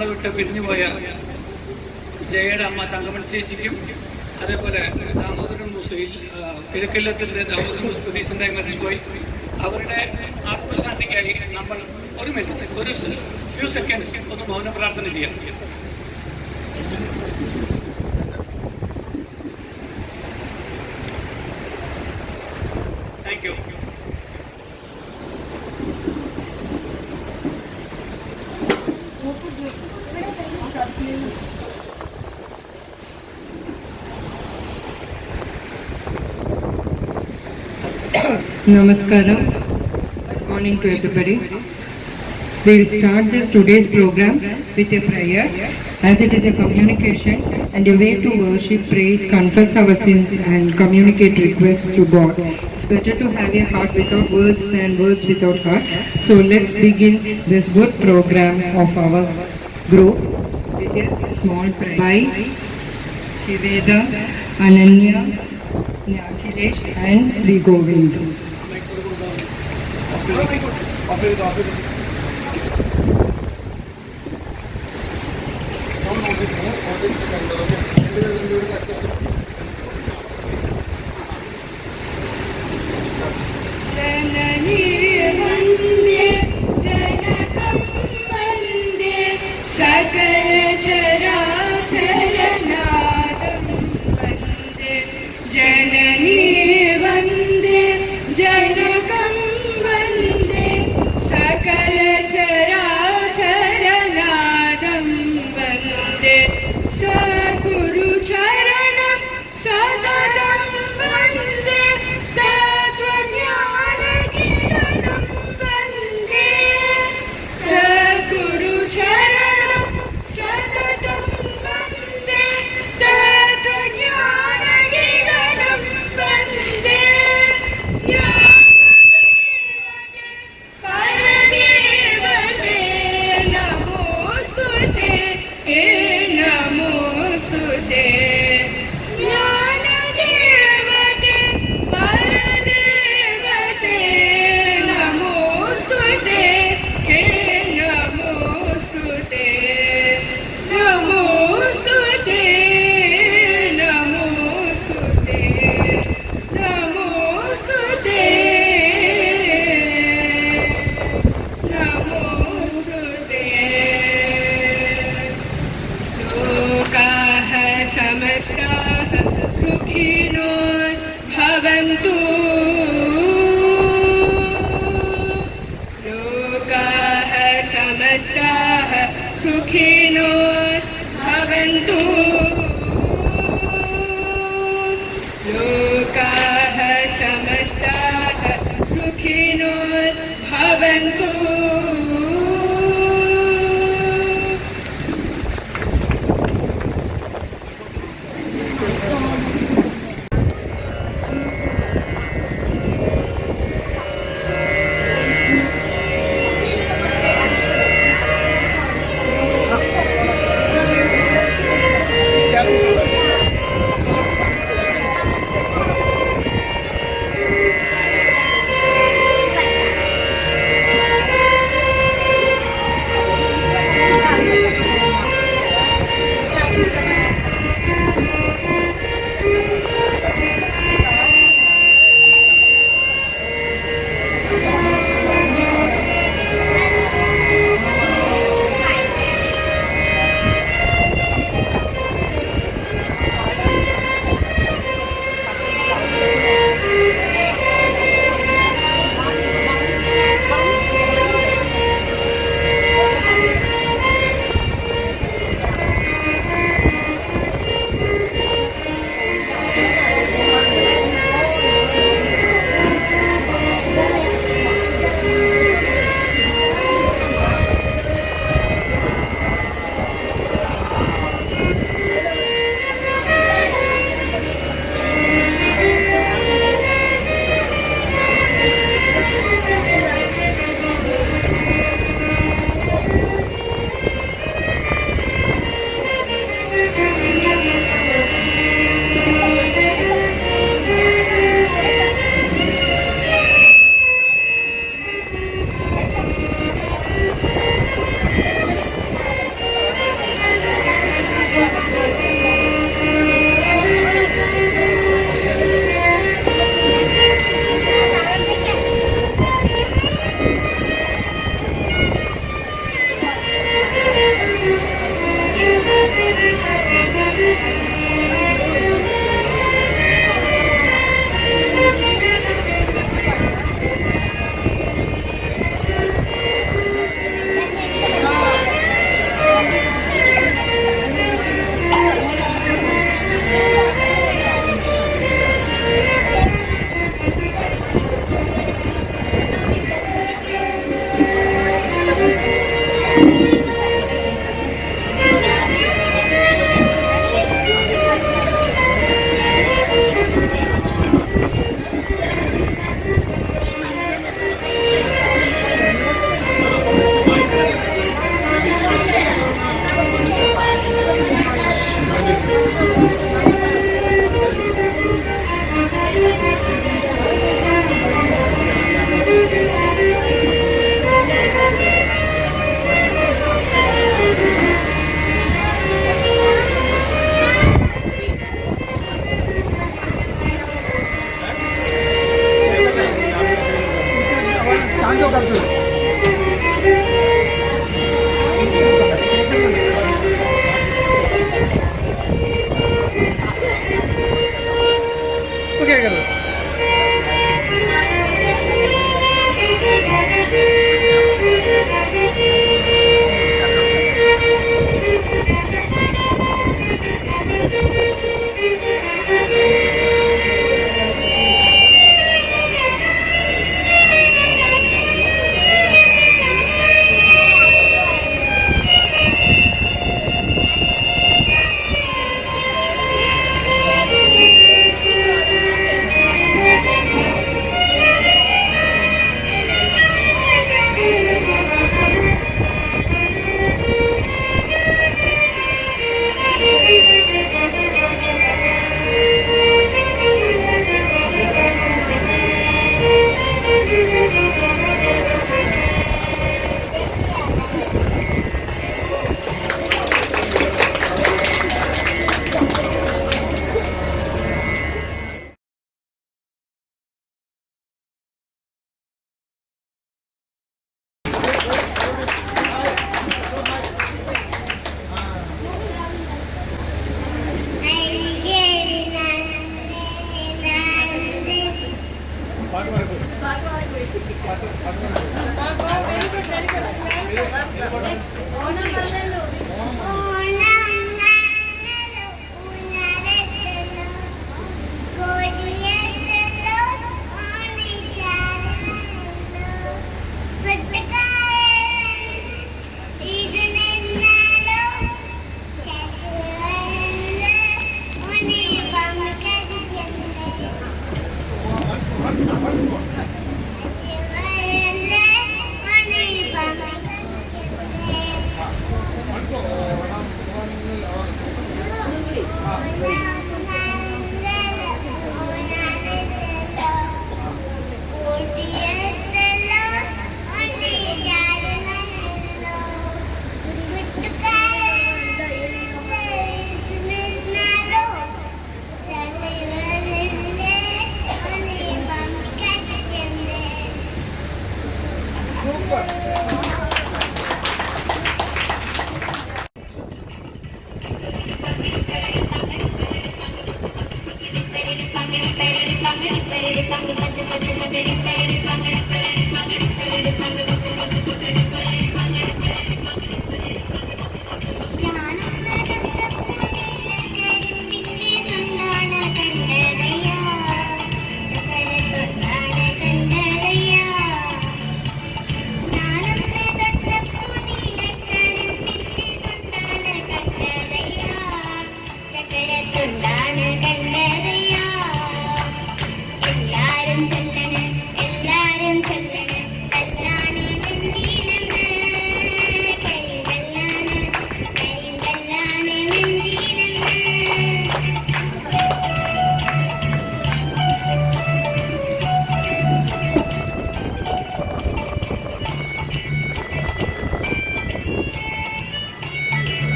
നമ്മളെ വിട്ട് പിരിഞ്ഞുപോയ ജയയുടെ അമ്മ തങ്കമണി ചേച്ചിക്കും അതേപോലെ ദാമോദരൻ മൂസയിൽ കിഴക്കില്ലത്തിൻ്റെ ദാമോദരൻ മൂസ് പോലീസിൻ്റെ മരിച്ചുപോയി. അവരുടെ ആത്മശാന്തിക്കായി നമ്മൾ ഒരു മിനിറ്റ്, ഒരു ഫ്യൂ സെക്കൻഡ്സ് ഒന്ന് മൗന പ്രാർത്ഥന ചെയ്യാം. Thank you. Namaskaram. Good morning to everybody. We will start today's program with a prayer, as it is a communication and a way to worship, praise, confess our sins and communicate requests to God. It's better to have a heart without words than words without heart. So let's begin this good program of our group with a small prayer by Shiveda, Ananya, Akhilesh and Sri Govind. जननी वन्दे जनकं वन्दे सकल चराचरनादं वन्दे जननी वन्दे जनकं वन्दे सकल चराचरनादं वन्दे सगुरुचरणं सततं वन्दे तत्त्वज्ञानकिरणं वन्दे सगुरुचरणं सततं वन्दे तत्त्वज्ञानकिरणं वन्दे परदेवते नमोस्तुते हे नमोस्तुते ज्ञानदेवते परदेवते नमोस्तुते हे नमोस्तुते नमोस्तुते नमोस्तुते नमोस्तुते नमोस्तुते लोकाः समस्ताः सुखिनो भवन्तु लोकाः समस्ताः सुखिनो भवन्तु लोकाः समस्ताः सुखिनो भवन्तु.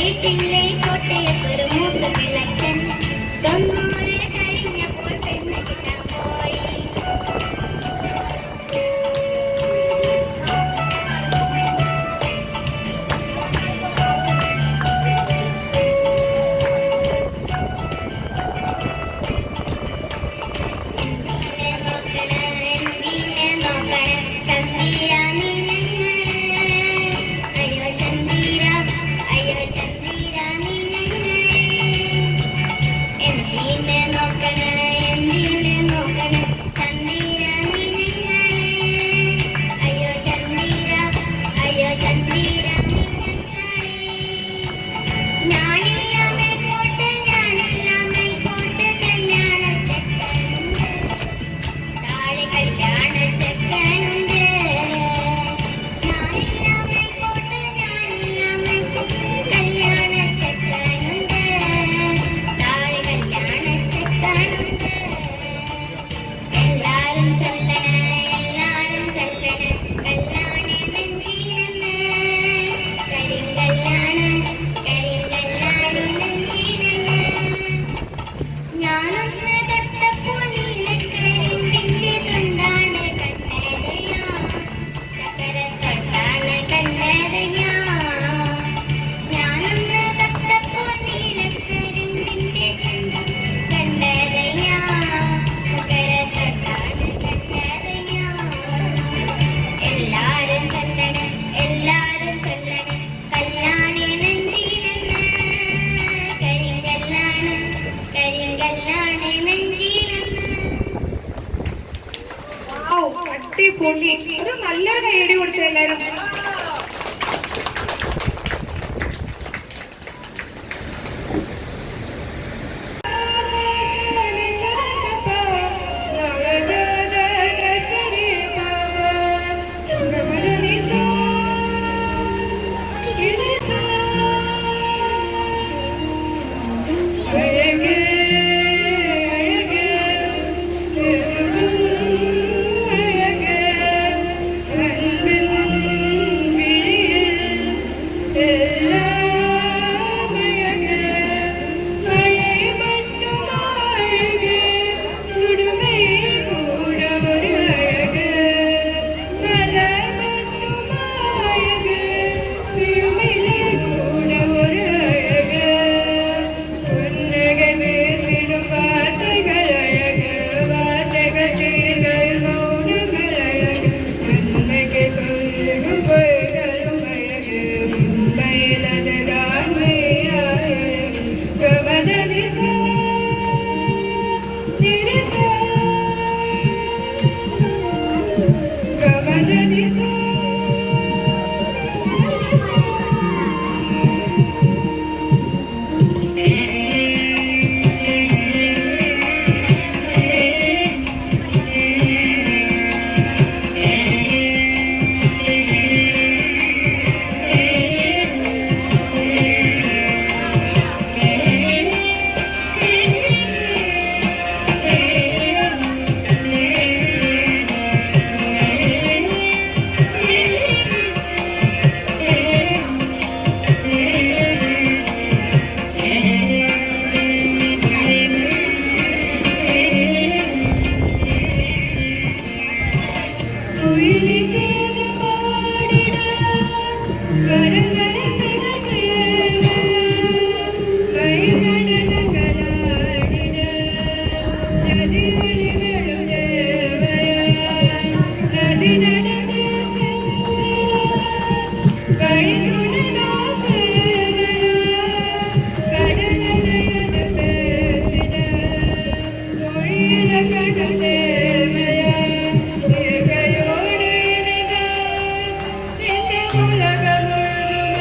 കേട്ടില്ലേ കോട്ടയത്തൊരു മൂത്ത പിള്ളച്ചൻ 90 കഴിഞ്ഞപ്പോൾ പെണ്ണ് കിട്ടാൻ പോയി. അടിപൊളി. ഒരു നല്ലൊരു കൈയടി കൊടുത്തു എല്ലാരും. ഉലകം മുഴുതും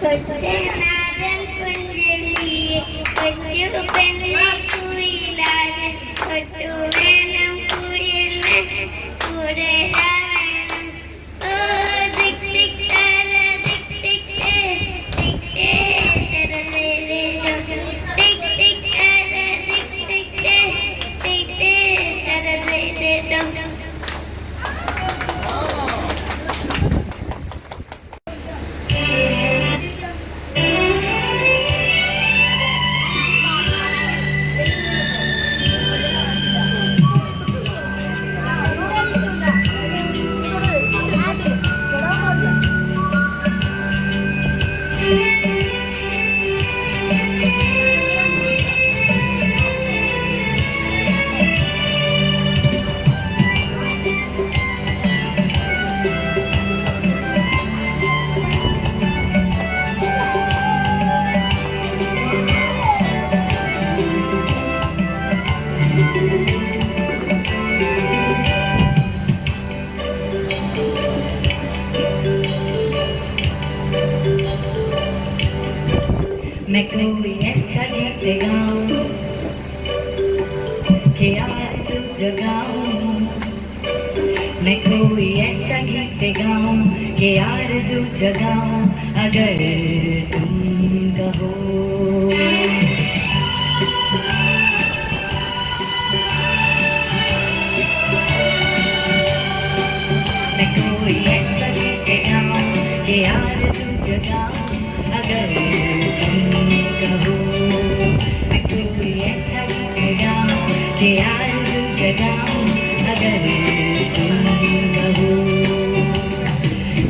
കൊച്ചനാടൻ പുഞ്ചിരിയെ കൊച്ചു പെണ്ണെ കുയിലാതെ കൊച്ചു വേണം കുയിലിന് കൂടെ വേണം. ഓ ദിക് ദിക് തര ദിക് ദിക് ദിക് തര രേ ദിക് ദിക് തര ദിക് ദിക് ദിക് തര രേ मैं कोई ऐसा गीत गाऊं कि आरज़ू जगाऊं. मैं कोई ऐसा गीत गाऊं कि आरज़ू जगाऊं अगर तुम कहो. मैं कोई ऐसा गीत गाऊं कि आरज़ू जगाऊं अगर तुम कहो. मैं कोई ऐसा गीत गाऊं कि आरज़ू जगाऊं अगर तुम कहो.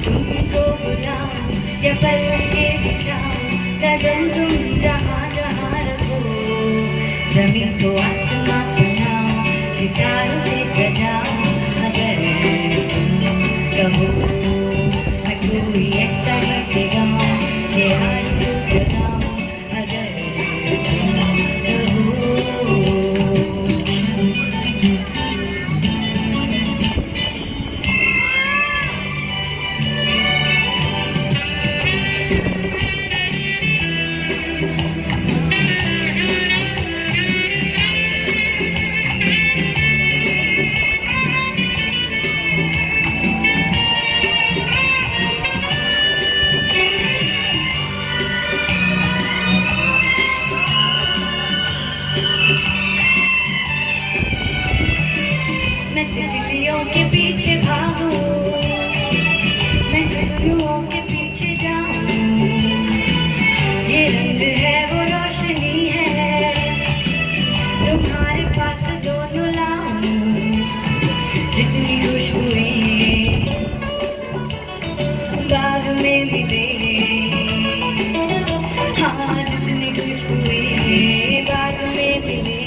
तुमको बुलाऊं या पलके बिछाऊं कदम तुम जहाँ जहाँ रखो. ज़मीन को आसमां बनाऊं सितारों से सजाऊं अगर तुम कहो. मैं कोई ऐसा गीत गाऊं कि आरज़ू जगाऊं अगर तुम कहो. मैं तितलियों के पीछे भागूं, मैं जुगनुओं के पीछे जाऊं. ये रंग है वो रोशनी है तुम्हारे पास दोनों लाऊं. जितनी खुशबुएं बाग में मिले, हाँ जितनी खुशबुएं बाग में मिले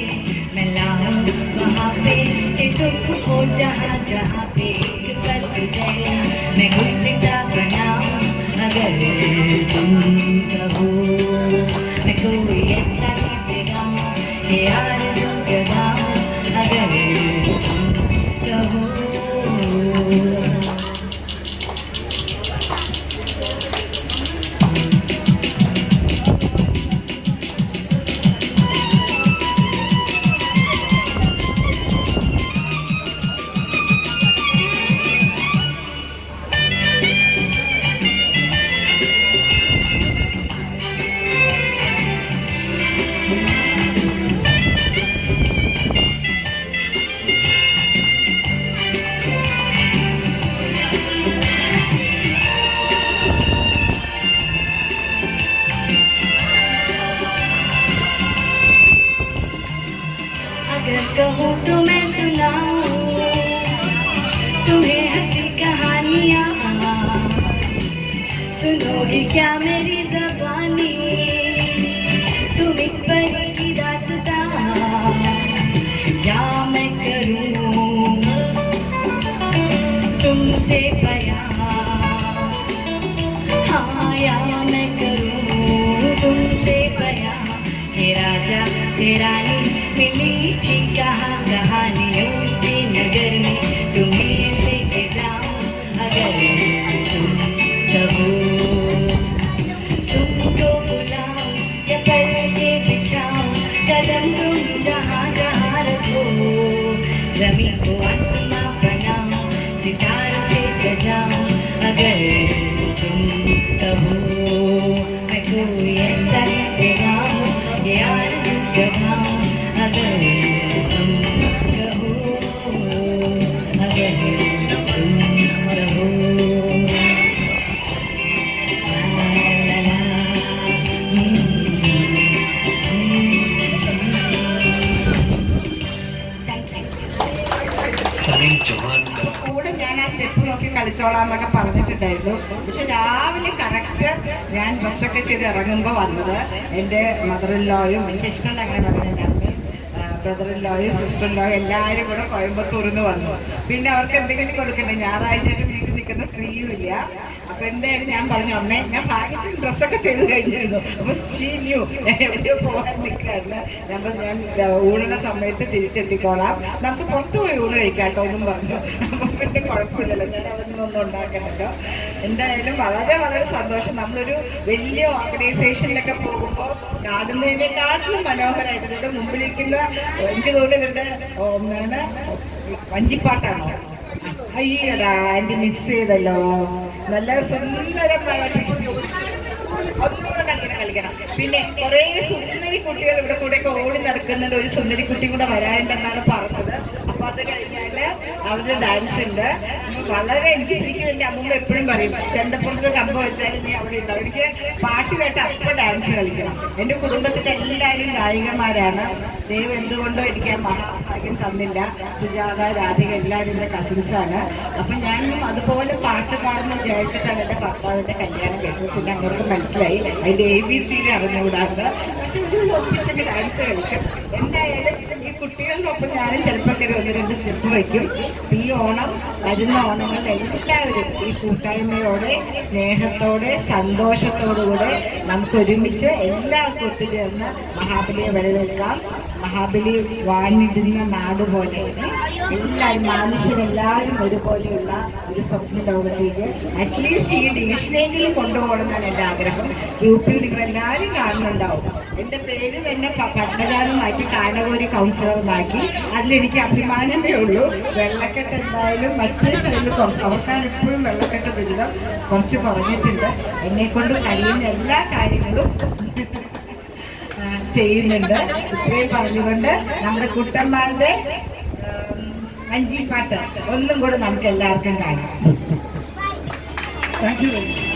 मैं लाऊं वहाँ पे कि तुम हो जहाँ जहाँ पे एक पल गुजरे. मैं गुलसिता बनाऊं अगर तुम कहो. मैं कोई ऐसा गीत गाऊं कि आरज़ू जगाऊं अगर तुम कहो. अगर कहूँ तो मैं सुनाऊं तुम्हें हंसी कहानियाँ. सुनोगी क्या मेरी ज़बानी तुम एक परी की दास्तां. या मैं करूँ तुमसे बयां, हाँ या मैं करूँ तुमसे बयां. हे राजा से रानी मिली थी कहाँ कहानियों के नगर में तुम्हें लेके जाऊं अगर तुम कहो. कोई ऐसा निगाहों ये आरज़ू जगाऊं अगर तुम कहो अगर तुम कहो ला ला കൂടെ ഞാൻ ആ സ്റ്റെപ്പ് നോക്കി കളിച്ചോളാം എന്നൊക്കെ പറഞ്ഞിട്ടുണ്ടായിരുന്നു. പക്ഷെ രാവിലെ കറക്റ്റ് ഞാൻ ഡ്രസ്സൊക്കെ ചെയ്ത് ഇറങ്ങുമ്പോൾ വന്നത് എൻ്റെ മദറിൻലോയും, എനിക്ക് ഇഷ്ടമുണ്ട് അങ്ങനെ പറയുന്നത്, അമ്മയും ബ്രദറിൻലോയും സിസ്റ്ററിൻലോയും എല്ലാവരും കൂടെ കോയമ്പത്തൂരിൽ നിന്ന് വന്നു. പിന്നെ അവർക്ക് എന്തെങ്കിലും കൊടുക്കണ്ടേ, ഞായറാഴ്ചയായിട്ട് വീട്ടിൽ നിൽക്കുന്ന സ്ത്രീയും ഇല്ല. അപ്പൊ എന്തായാലും ഞാൻ പറഞ്ഞു, അമ്മേ ഞാൻ ഭാഗ്യത്തിന് ഡ്രസ്സൊക്കെ ചെയ്ത് കഴിഞ്ഞിരുന്നു. അപ്പൊ ഷീന്യു എവിടെയോ പോകാൻ നിൽക്കാറില്ല. ഞാൻ ഊണുന്ന സമയത്ത് തിരിച്ചെത്തിക്കോളാം, നമുക്ക് പുറത്തു പോയി ഊണ് കഴിക്കാട്ടോ എന്നും പറഞ്ഞു. അപ്പൊ പിന്നെ കുഴപ്പമില്ലല്ലോ, ഞാൻ അതൊന്നും ഉണ്ടാക്കണല്ലോ. എന്തായാലും വളരെ വളരെ സന്തോഷം. നമ്മളൊരു വലിയ ഓർഗനൈസേഷനിലൊക്കെ പോകുമ്പോൾ കാണുന്നതിനെക്കാട്ടിലും മനോഹരമായിട്ട് ഇവിടെ മുമ്പിലിരിക്കുന്ന, എനിക്ക് തോന്നുന്നു ഇവരുടെ എന്താണ് വഞ്ചിപ്പാട്ടാണോ, അയ്യടാ ആൻറ്റി മിസ് ചെയ്തല്ലോ. നല്ല സുന്ദരമായിട്ട് ഒന്നുകൂടെ കളിക്കണം. പിന്നെ കുറേ സുന്ദരി കുട്ടികൾ ഇവിടെ കൂടെയൊക്കെ ഓടി നടക്കുന്നുണ്ട്. ഒരു സുന്ദരി കുട്ടി കൂടെ വരാനുണ്ടെന്നാണ് പറഞ്ഞത്. അപ്പൊ അത് കഴിഞ്ഞാല് അവരുടെ ഡാൻസ് ഉണ്ട്. വളരെ എനിക്ക് ശരിക്കും എൻ്റെ അമ്മൂമ്മ എപ്പോഴും പറയും, ചെണ്ടപ്പുറത്ത് കമ്പ വെച്ചാൽ നീ അവിടെ ഉണ്ടാവും. എനിക്ക് പാട്ട് കേട്ട് അപ്പൊ ഡാൻസ് കളിക്കണം. എൻ്റെ കുടുംബത്തിലെ എല്ലാവരും ഗായികമാരാണ്. ദൈവം എന്തുകൊണ്ടോ എനിക്ക് ആ മഹാഭാഗ്യം തന്നില്ല. സുജാത, രാധിക എല്ലാവരും എൻ്റെ കസിൻസാണ്. അപ്പം ഞാനും അതുപോലെ പാട്ട് പാടുന്ന വിചാരിച്ചിട്ടാണ് എൻ്റെ ഭർത്താവിൻ്റെ കല്യാണം കഴിച്ചത്. പിന്നെ അങ്ങനെയൊക്കെ മനസ്സിലായി അതിൻ്റെ ABCD അറിഞ്ഞുകൂടാണ്ട്. പക്ഷെ ഒരു ഒപ്പിച്ചൊക്കെ ഡാൻസ് കളിക്കും. എന്തായാലും ഈ കുട്ടികളിലൊപ്പം ഞാനും ചിലപ്പോൾ കയറി 1-2 സ്റ്റെപ്പ് വയ്ക്കും. ഈ ഓണം, വരുന്ന ഓണങ്ങളിൽ എല്ലാവരും ഈ കൂട്ടായ്മയോടെ, സ്നേഹത്തോടെ, സന്തോഷത്തോടുകൂടെ നമുക്ക് ഒരുമിച്ച് എല്ലാവർക്കും ഒത്തുചേർന്ന് മഹാബലിയെ വരവേൽക്കാം. മഹാബലി വാണിടുന്ന നാട് പോലെ എല്ലാവരും, മനുഷ്യരെല്ലാവരും ഒരുപോലെയുള്ള ഒരു സ്വപ്ന ലോകത്തേക്ക് അറ്റ്ലീസ്റ്റ് ഈ ഡിവിഷനെങ്കിലും കൊണ്ടുപോകണമെന്നാണ് എൻ്റെ ആഗ്രഹം. ഗ്രൂപ്പിൽ നിങ്ങളെല്ലാവരും കാണുന്നുണ്ടാവും. എൻ്റെ പേര് തന്നെ പത്മജാന്ന് മാറ്റി കാനകോരി കൗൺസിലർ എന്നാക്കി. അതിലെനിക്ക് അഭിമാനമേ ഉള്ളൂ. വെള്ളക്കെട്ട് എന്തായാലും മറ്റേ സൈഡിൽ കുറച്ച്, അവർക്കാണ് ഇപ്പോഴും വെള്ളക്കെട്ട് ദുരിതം കുറച്ച് കുറഞ്ഞിട്ടുണ്ട്. എന്നെക്കൊണ്ട് കഴിയുന്ന എല്ലാ കാര്യങ്ങളും ചെയ്യുന്നുണ്ട്. ഇത്രയും പറഞ്ഞുകൊണ്ട് നമ്മുടെ കുട്ടന്മാരുടെ വഞ്ചിപ്പാട്ട് ഒന്നും കൂടെ നമുക്ക് എല്ലാവർക്കും കാണാം. Thank you very much.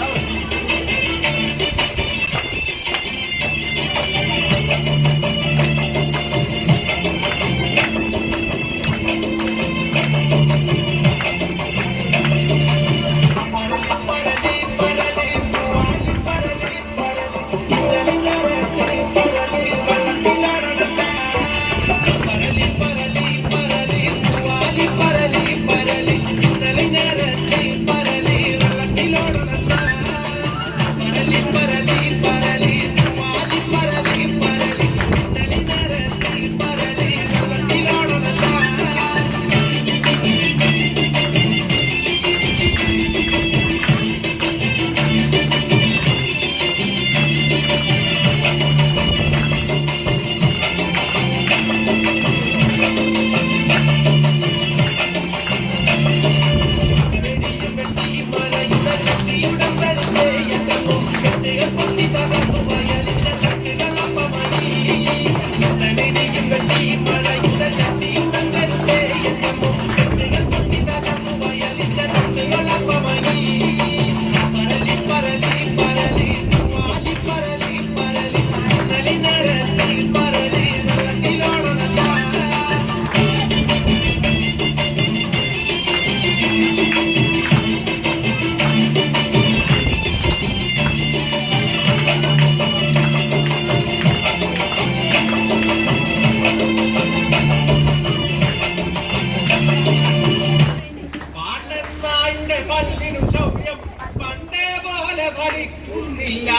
ഫലിക്കുന്നില്ല.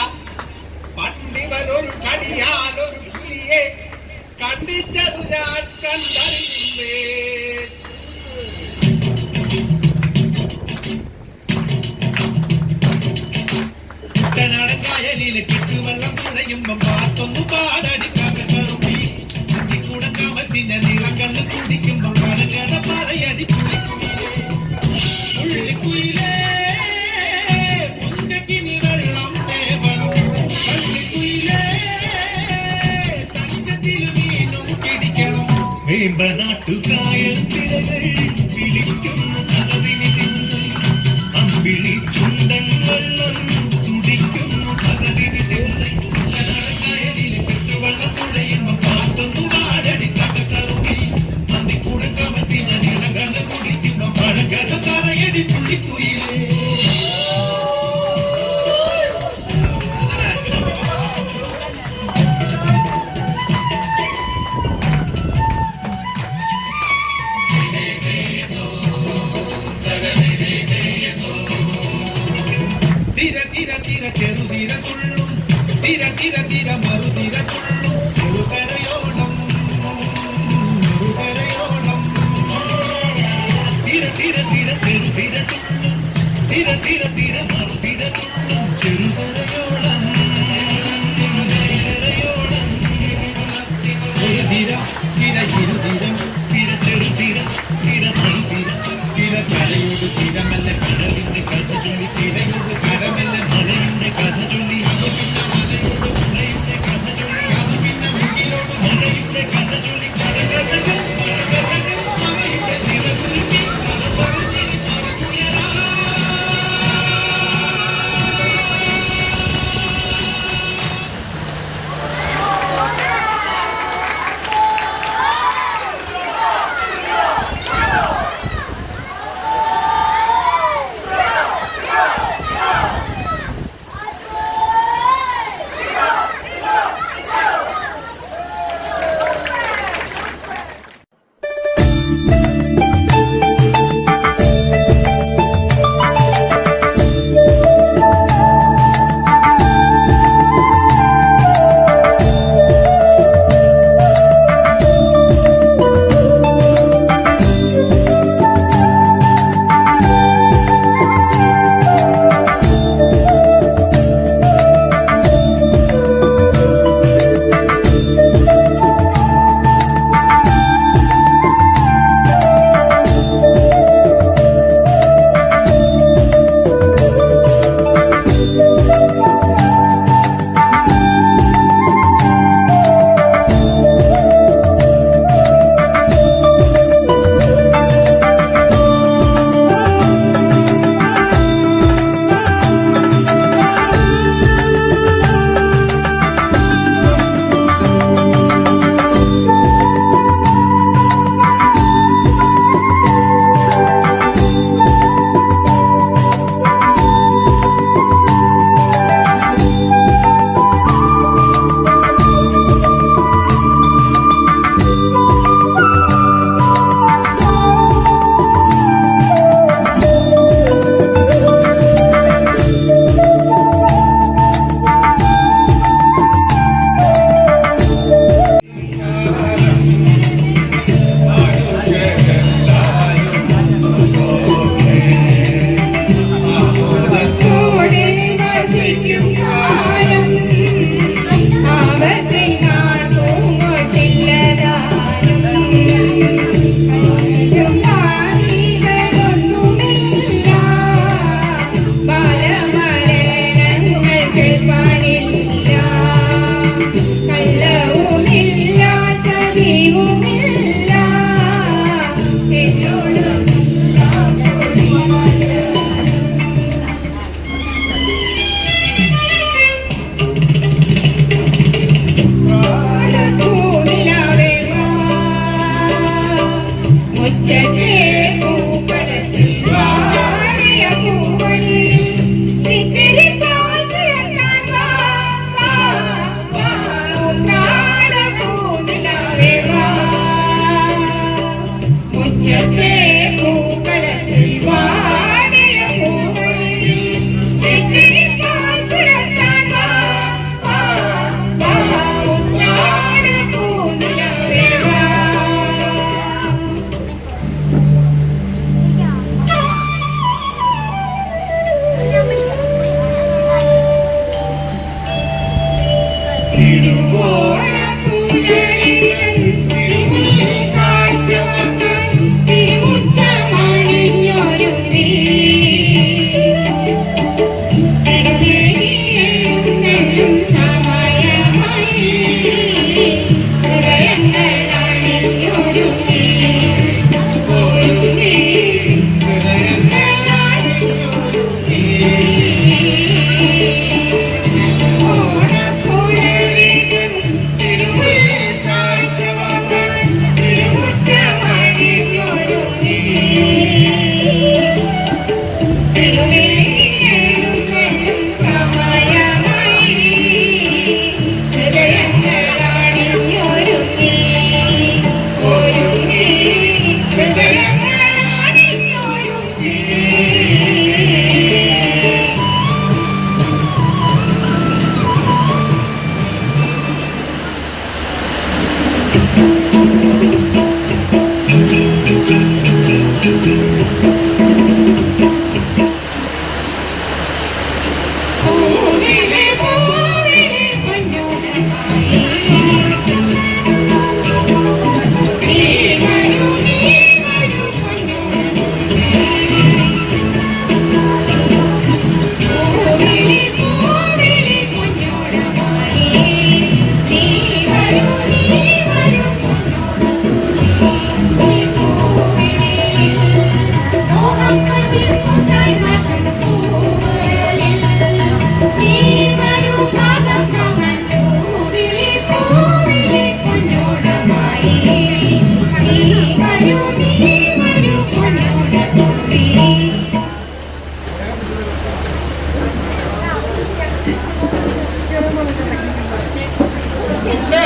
പണ്ടിവനൊരു കടിയാലൊരു പുലിയെ കണ്ടിച്ചതു ഞാൻ കണ്ടറിയുന്നേ. കുട്ടനാടൻ കായലിലെ കിട്ടുവെള്ളം തുഴയുമ്പം പാത്തൊന്നു പാടടിക്കാൻ കറുമ്പി കൂടെ കാമത്തിന്റെ നീളങ്കള്ള് കുടിക്കുമ്പം കടകട പറയടി പുളിക്കുയിലേ പുള്ളിക്കുയിലേ മുന്തക്കിനി വെള്ളം തേവണം. വേമ്പനാട്ടുകായൽ തിരകൾ വിളിക്കുന്നു കഥവിനി തിന്മ അമ്പിളി ചുണ്ടൻ വെള്ളം തുടിക്കുന്നു കഥവിനി തിന്മ കായലിലെ പെട്ടുവെള്ളം തുഴയുമ്പോ പാത്തൊന്നു വാടടി കഥകറുകി മന്ദിക്കൂടം കമത്തിന നിളകള് കുടിക്കുമ്പോ പഴകഥ പറയടി പുള്ളിക്കുയിലേ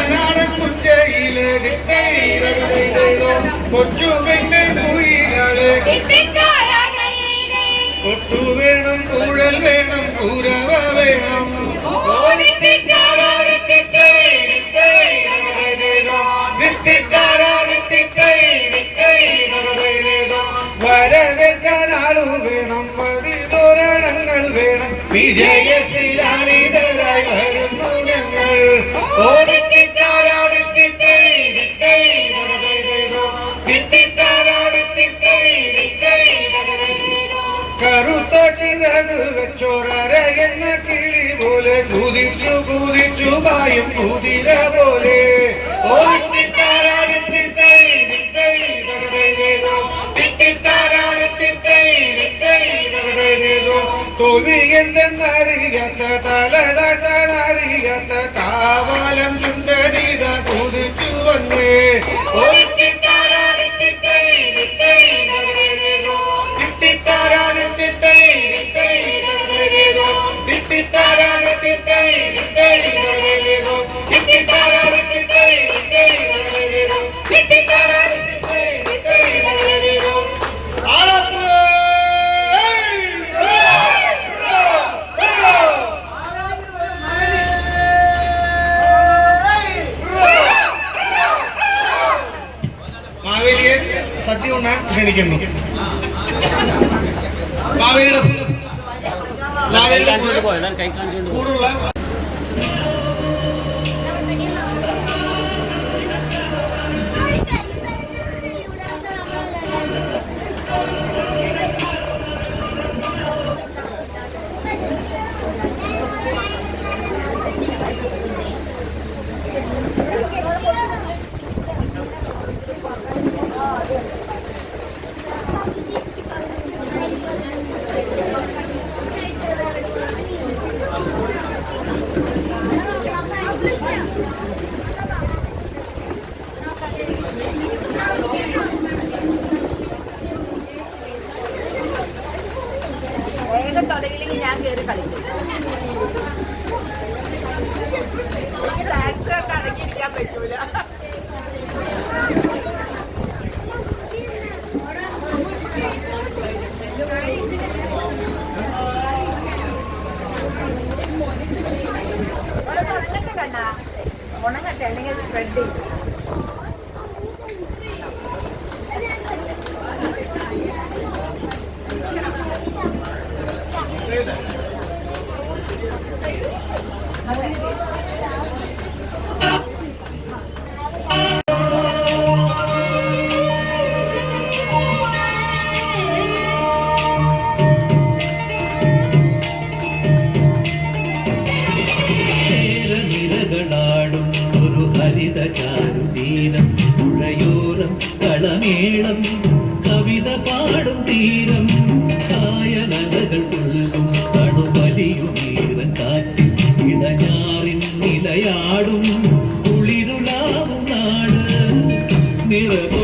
കുട്ടനാടൻ പുഞ്ചയിലെ കൊച്ചു പെണ്ണ് കുയിലാളെ കൊട്ടു വേണം കൂഴൽ വേണം കൂരവ വേണം വരവേൽക്കാൻ ആളു വേണം വഴിതോരണങ്ങൾ വേണം വിജയശ്രീലാളിതരായി വരുന്നു ഞങ്ങൾ കറുത്ത ചിറക് വെച്ചോരയെന്ന കിളി പോലെ കുതിച്ചു കുതിച്ചു പായും കുതിര പോലെ തോൽവി എന്തെന്നറിയാത്ത തലതാനറിയാത്ത കാവാലം ചുണ്ടനീത കുതിച്ചു വന്നേ മാവേലിയെ സദ്യ ഉണ്ണാൻ ക്ഷണിക്കുന്നു. കൂടുള്ള തുടങ്ങിയില്ലെങ്കിൽ ഞാൻ കയറി കളിക്കും. ഡാൻസ് കണ്ട് അടങ്ങിയിരിക്കാൻ പറ്റൂല. ഉണങ്ങട്ടെ കണ്ണ, ഉണങ്ങട്ടെ അല്ലെങ്കിൽ സ്പ്രെഡ് ചെയ്യും. നിരകളാടും ഒരു ഹരിത ചാരുതീരം പുഴയോരം കളമേളം കവിത പാടും തീരം കായലകൾ പുൽകും കടുവലിയുമീറൻ കാറ്റിൽ ഇടഞ്ഞാറിൻ നിലയാടും കുളിരുലാവും നാട് നിറപൊലിയേകാമെന്നരിയ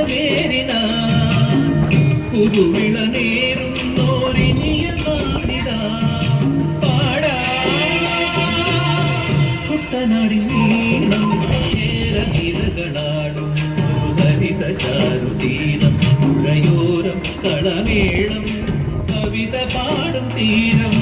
വേരിന പുതുവിള നേരുന്നോരിനിയ നാടിനാ കുട്ടനാടിൻ നീളം നിരകളാടും ഹരിത ചാരുതീരം പുഴയോരം കളമേളം കവിത പാടും തീരം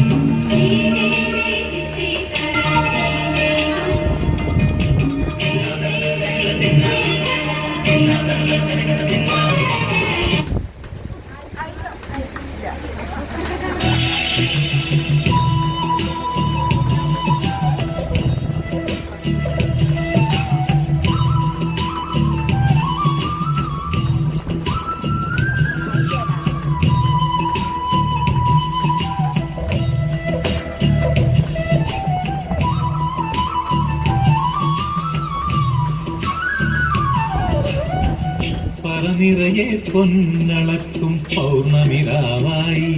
പറനിറയെ പൊന്നളക്കും പൗർണമിരാവായി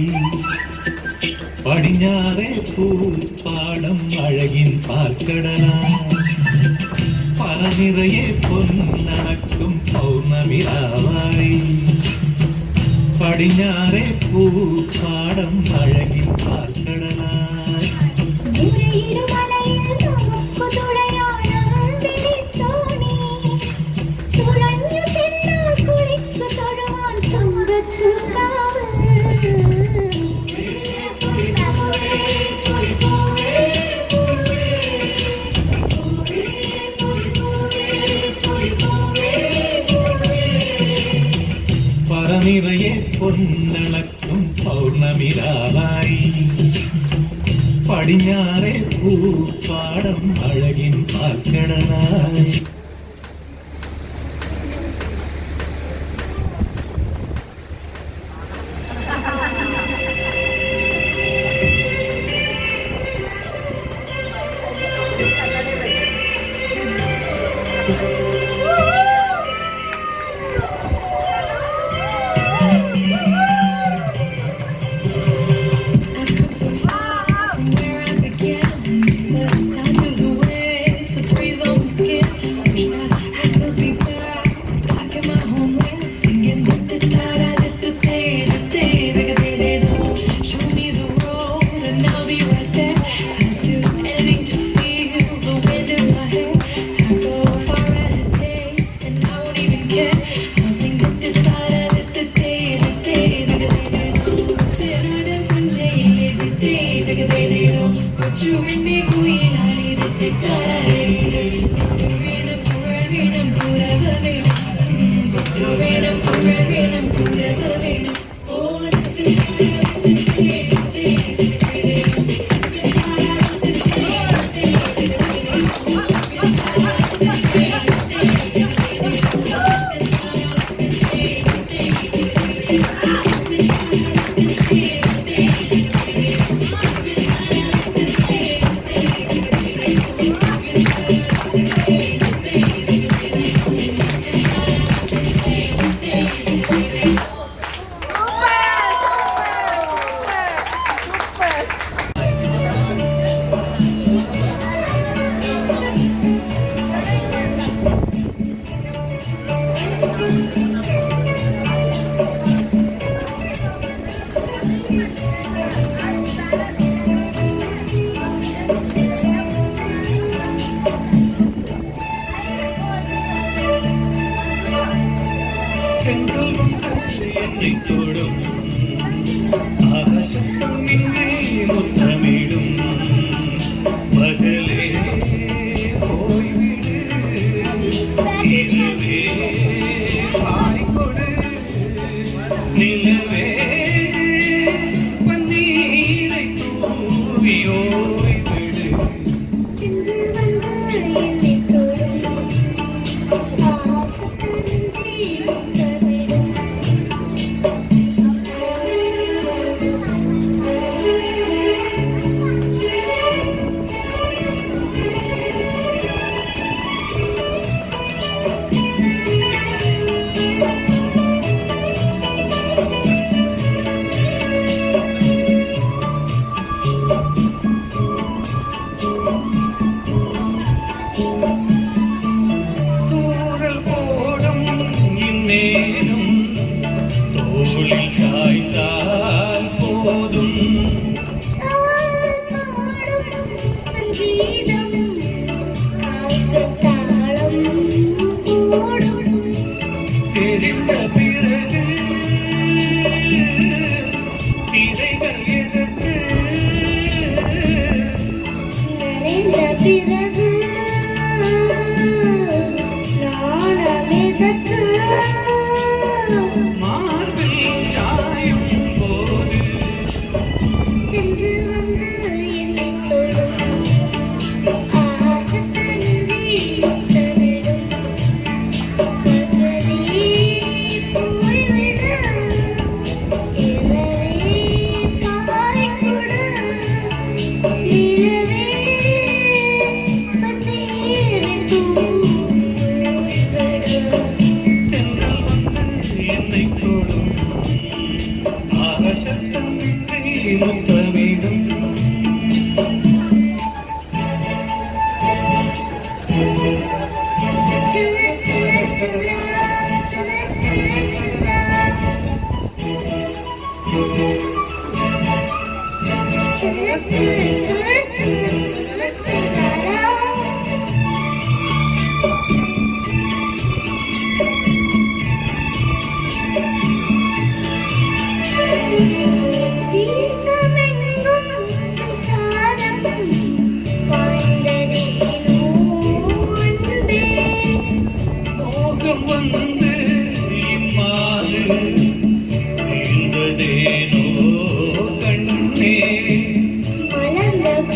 പടിഞ്ഞാറെ പൂപ്പാടം അഴകിൻ പാൽക്കടലായി പറനിറയെ പൊന്നളക്കും പൗർണമിരാവായി പടിഞ്ഞാറെ പൂപ്പാടം അഴകിൻ പാൽക്കടലായി പൊന്നളക്കും പൗർണമിരാവായി പടിഞ്ഞാറെ പൂപ്പാടം അഴകിൻ പാൽക്കടലായി.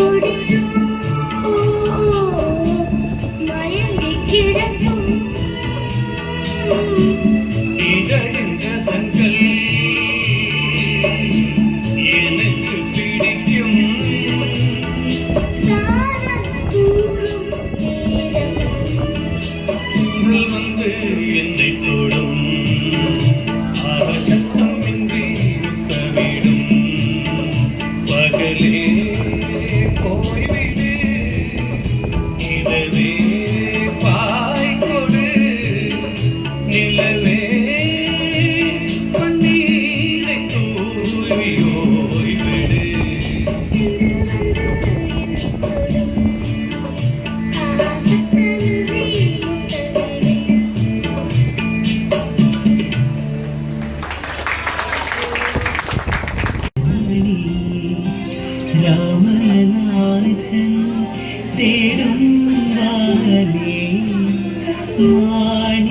കൊടിയോ മയങ്ങിക്കിടക്കും இதழின் ரசங்கள் எனக்கு பிடிக்கும் சாரம் கூறும் நேரம் நீ வந்து என்னை தொடும் ஆகசத்தமின்றி முத்தமிடும் பகலே போய்விடு இதவே பாய் கொடு நிலவே பன்னீரை தூவி ஓய்விடு ஆசத்தன்றி രാമനാഥൻ തേടും വാനേ മാണിക്യവാസക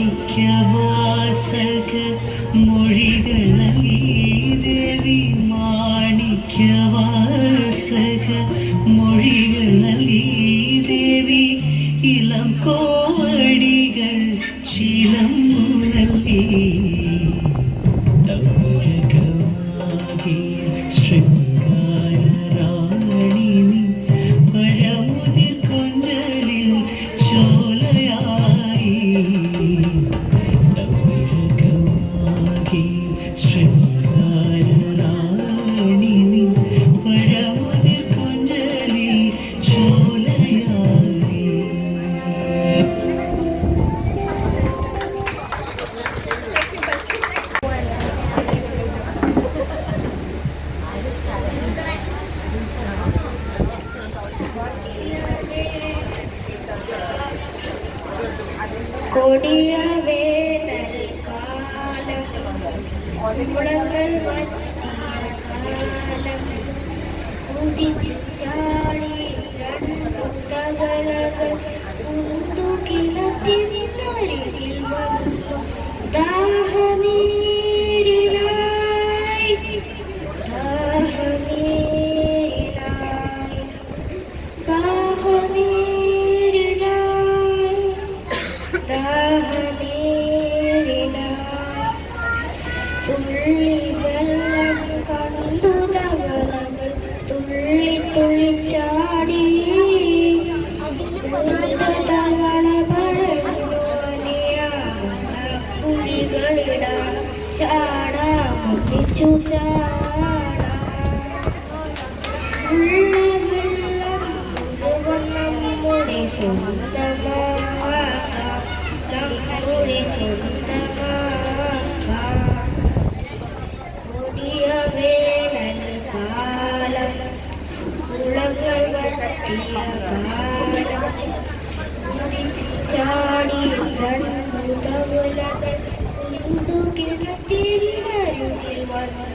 മൊഴികൾ നൽകി ദേവി മാണിക്യവാസക മൊഴികൾ നൽകി ദേവി ഇളം കോവടികൾ ചിലമ്പു നൽകി തൗരകമാകിയ ശൃംഗാരറാണി നീ പഴമുതിർ കൊഞ്ചലിൽ ചോലയായി തൗരകമാകിയ ശൃംഗാരറാണി നീ പഴമുതിർ കൊഞ്ചലിൽ ചോലയായി. കൊടിയ വേനൽക്കാലം മുളകൾ വറ്റിയ കാലം കുതിച്ചു ചാടി രണ്ടു തവളകൾ ഉണ്ടു കിണറ്റിനരികിൽ വന്നു ദാഹനീരിനായി ദാഹനീരിനായി ദാഹനീരിനായി ദാഹനീരിനായി തുള്ളി വെള്ളം കണ്ടു തവളകൾ തുള്ളി തുള്ളി ചാടി തവള പറഞ്ഞു അനിയാകുന്ന കുഴികളിടാൻ ചാടാൻ മുട്ടിച്ചു ചാടാൻ ഉള്ള വെള്ളം മുഴുവൻ നമ്മുടെ സ്വന്തമാക്കാം നമ്മുടെ സ്വന്തമാക്കാം കൊടിയ വേനൽക്കാലം കുളങ്ങൾ വറ്റിയ കാലം കുതിച്ചു ചാടി രണ്ടു തവളകൾ ഉണ്ടു കിണറ്റിനരികിൽ വന്നു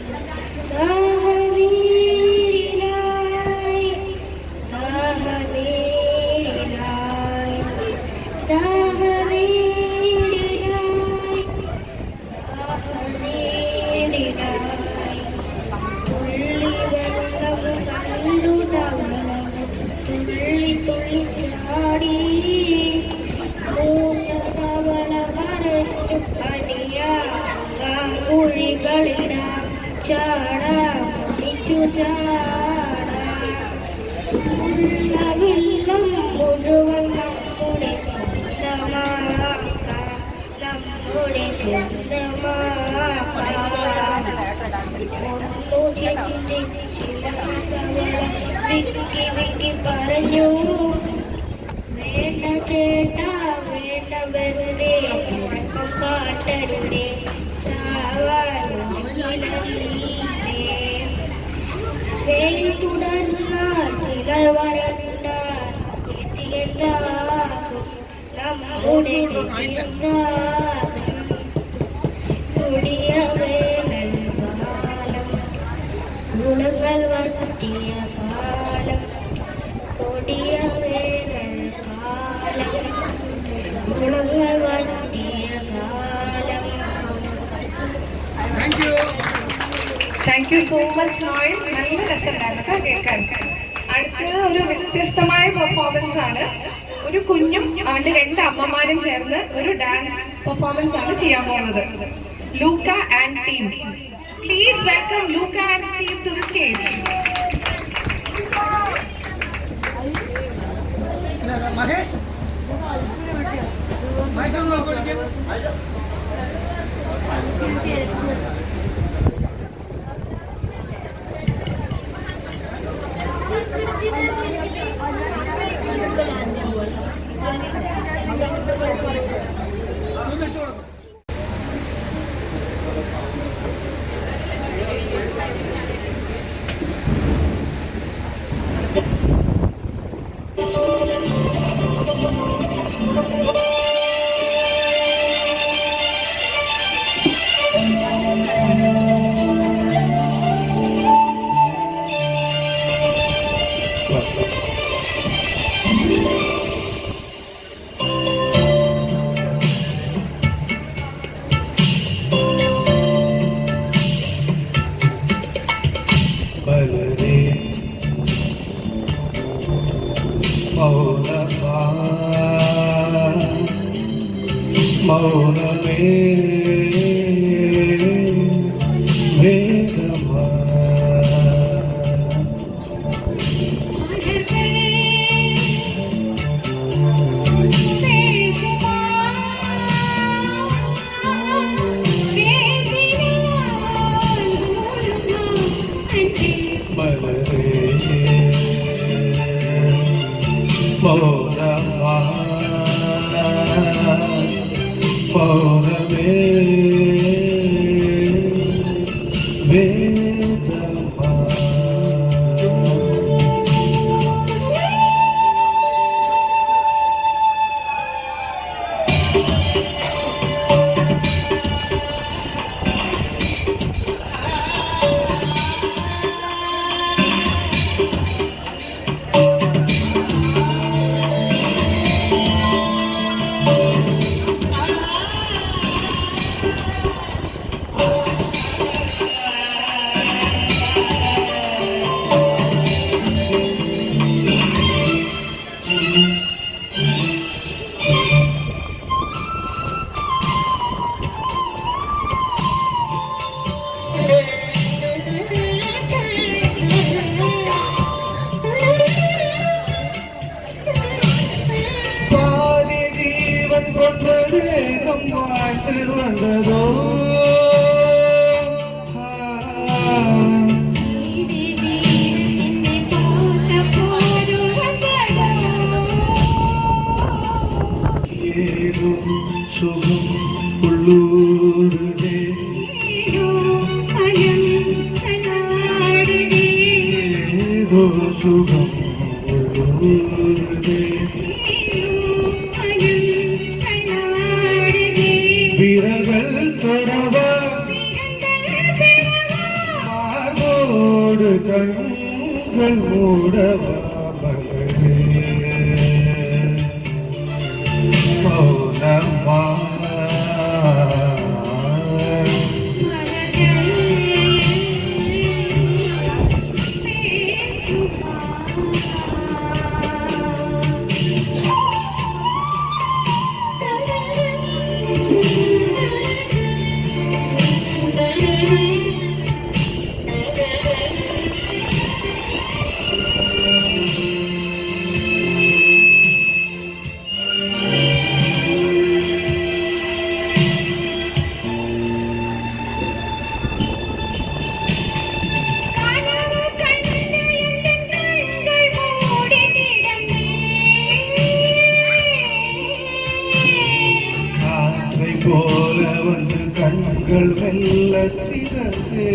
ദാഹനീരിനായി ദാഹനീരിനായി ദാഹനീരിനായി ദാഹനീരിനായി തുള്ളി വെള്ളം കണ്ടു തവളകൾ തുള്ളി തുള്ളി ചാടി മൂത്ത തവള പറഞ്ഞു അനിയാകാം കുഴികളിടാം ചാടാം മുടിച്ചു ചാടാം ഉള്ള വെള്ളം മുഴുവൻ നമ്മുടെ സ്വന്തമാക്കാം നമ്മുടെ സ്വന്തമാക്കാം ഒന്നു ചിന്തിച്ചില്ല തവള വിക്കി വിക്കി പറഞ്ഞു വേണ്ട ചേട്ടാ വേണ്ട വെറുതെ കുഴപ്പം കാട്ടരുതേ വെയിൽ തുടർന്നാൽ കിളർ വരണ്ടാൽ തെറ്റിയെന്താകും നമ്മുടെ തെറ്റിയെന്താകും കൊടിയ വേനൽക്കാലം കുളങ്ങൾ വറ്റിയ കാലം കൊടിയ വേനൽക്കാലം കുളങ്ങൾ വറ്റിയ കാലം. Thank you so much Noel. നല്ല രസമുണ്ടായിരുന്നു കേൾക്കാൻ. അടുത്ത് ഒരു വ്യത്യസ്തമായ പെർഫോമൻസ് ആണ്. ഒരു കുഞ്ഞും അവന്റെ 2 അമ്മമാരും ചേർന്ന് ഒരു ഡാൻസ് പെർഫോമൻസ് ആണ് ചെയ്യാൻ പോകുന്നത്. Luca and team. Please welcome Luca and team to the stage. Mahesh മലരേ മൗനമാ മൗനമേ വേദമാ മലരേ മൗനമാ മൗനമേ വേദമാ വന്നതോ ഏതോ സുഖം ഉള്ളൂരുതേ ഏതോ സുഖം ഉള്ളൂരുതേ വിരകൾ തൊടവ മാർഗോട് കണ്ണുകൾ മൂടവ മകളേ മൗനമാ போல வந்து கண்கள் வெல்ல திறந்தே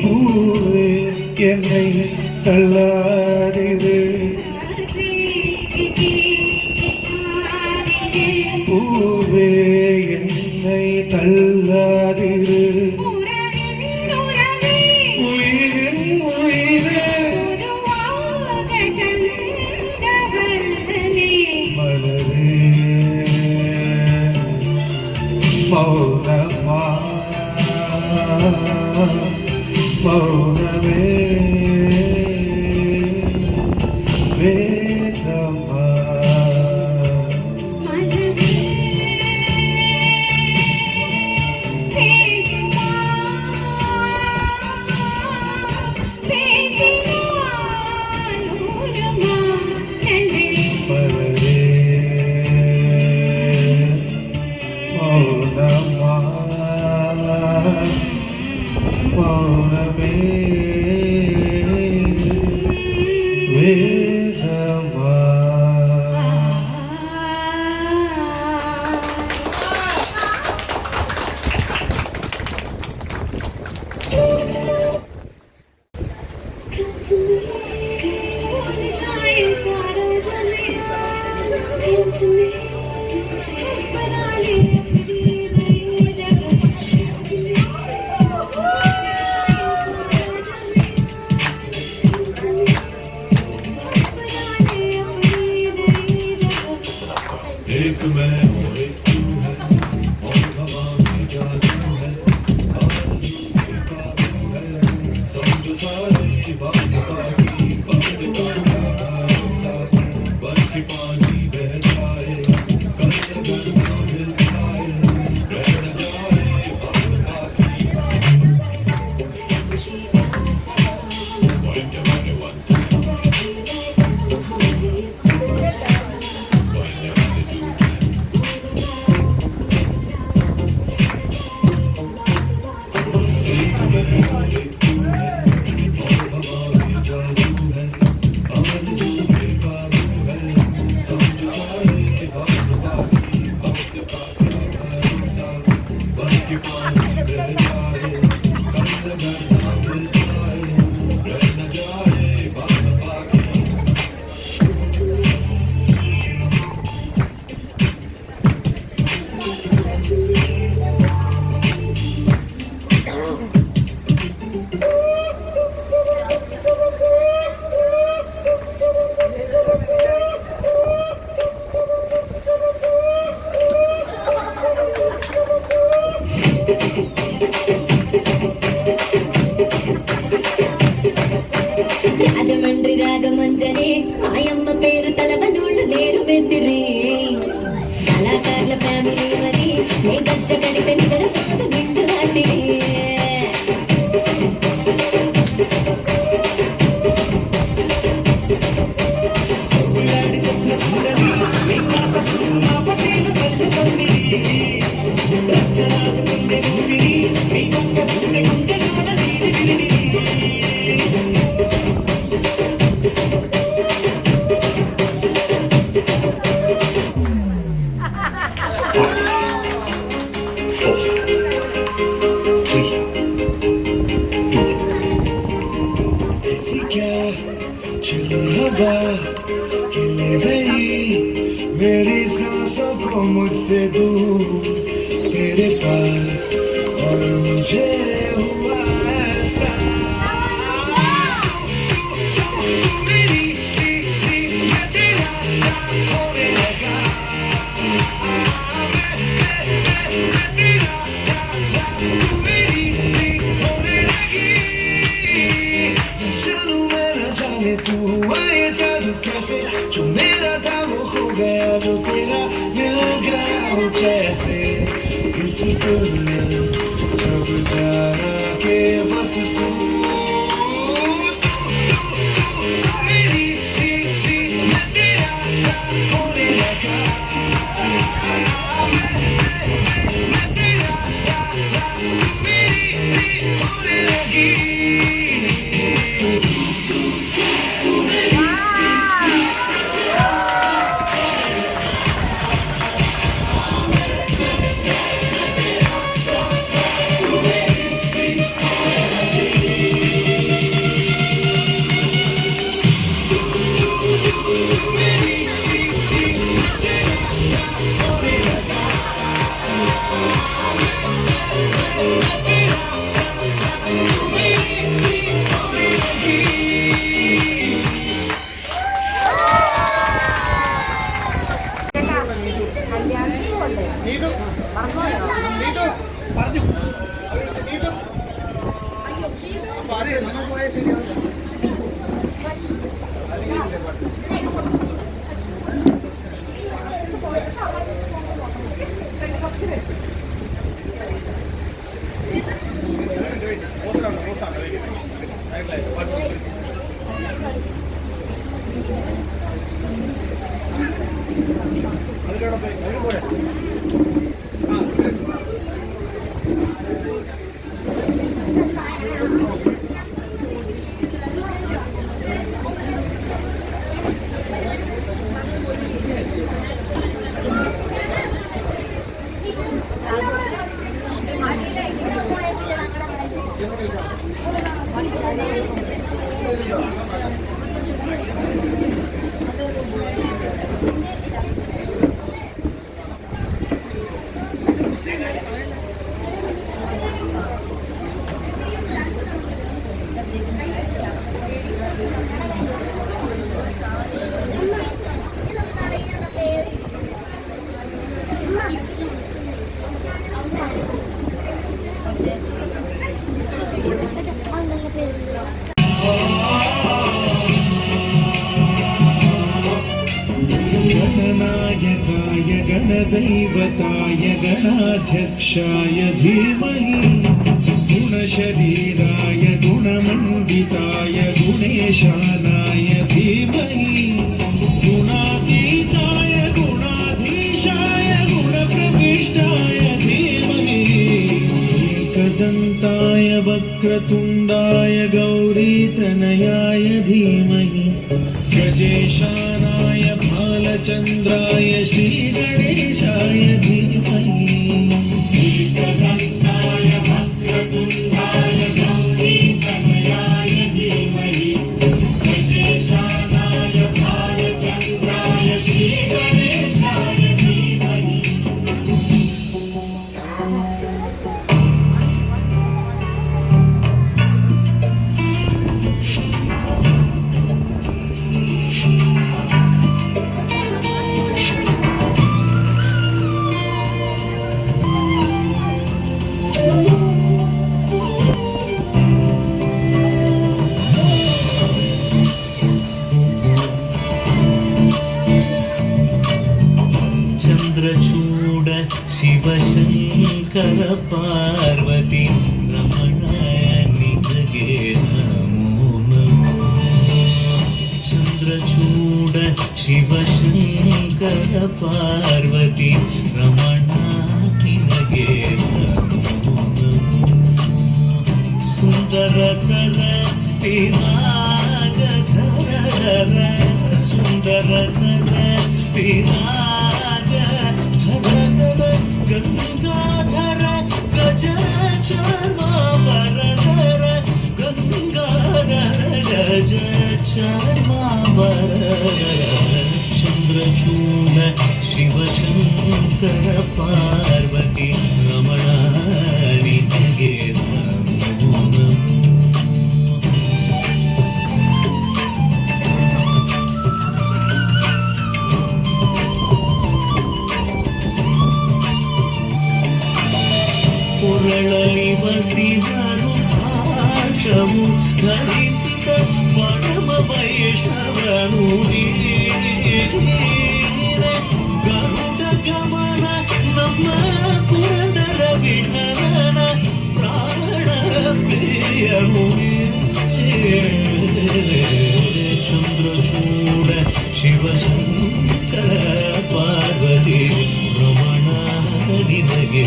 பூவே என்னை தள்ளாடிது பூவே என்னை தள்ளாடிது மௌனமா മൗനമേ വേദമാ മൗനമേ വേദമാ एक मैं और एक तू है और हवा में जादू है आरज़ू बेकाबू है समझो सारी बात बाकी वक्त का भरोसा बन के पानी बह जाए कल अगर ना मिल पाए रह न जाए बात बाकी one time రాజమండ్రి రాగమంజరి ఆయమ్మ పేరు తలబనోళ్ళు లేరు బెస్టిరి కళాకారుల ఫ్యామిలీ మరి నే గజ్జ కడితే నిద్ర కాదు నిండు రాత్రి ऐसी क्या चली हवा कि ले गई मेरी सांसों को मुझसे दूर तेरे पास और मुझे हुआ ऐसा तू हुआ ये जादू कैसे जो मेरा था वो खो गया जो तेरा मिल गया हो जैसे किसी दिल में जब जाना के बस तू मेरी मैं तेरा होने लगा मैं तेरा मेरी होने लगी गणनायकाय गणदैवताय गणाध्यक्षाय धीमहि गुणशरीराय गुणमण्डिताय गुणेशानाय धीमहि गुणातीताय गुणाधीशाय गुणप्रविष्टाय धीमहि एकदन्ताय वक्रतुण्डाय गौरीतनयाय धीमहि गजेशानाय भालचन्द्राय श्रीगणेशाय धीमहि एकदन्ताय वक्रतुण्डाय गौरीतनयाय धीमहि गजेशानाय भालचन्द्राय श्रीगणेशाय धीमहि चन्द्रचूड शिवशङ्कर पार्वती रमणाय निधगे नमो नमो चन्द्रचूड शिवशङ्कर पार्वती रमणा निधगे नमो नमो सुन्दरकर पिनागधर सुन्दरकर पिनाग गंगाधर गज चर्मांबर गंगाधर गज चर्मांबर चंद्रचूड शिवशंकर पार्वती रमणा निधगे नमो नमो पुरळली वसिದರು ಭಾಷವು ಧರಿಸಿದ ಪರಮ ವೈಷ್ಣವನು ಗರುಡ ಗಮನ ನಮ್ಮ ಪುರಂದರ ವಿಠಲನ ಪ್ರಾಣ ಪ್ರಿಯನು ಚಂದ್ರಚೂಡ ಶಿವಶಂಕರ ಪಾರ್ವತಿ ರಮಣ ನಿನಗೆ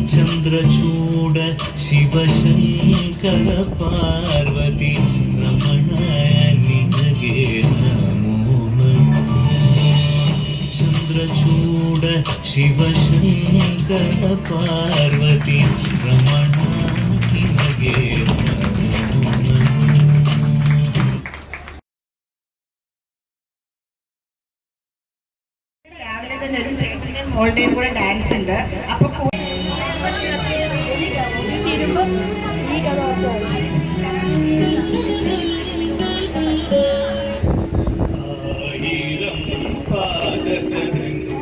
चंद्रचूड शिवशंकर पार्वती रमणाय निधगे ಶಿವಶಂಕರ ಪಾರ್ವತಿ ರಮಣ ನಿನಗೆ രാവിലെ തന്നെ ഒരു ചേട്ടൻ്റെയും മോളുടെയും കൂടെ ഡാൻസ് ഉണ്ട്. അപ്പൊ ആയിരം പാദസരങ്ങൾ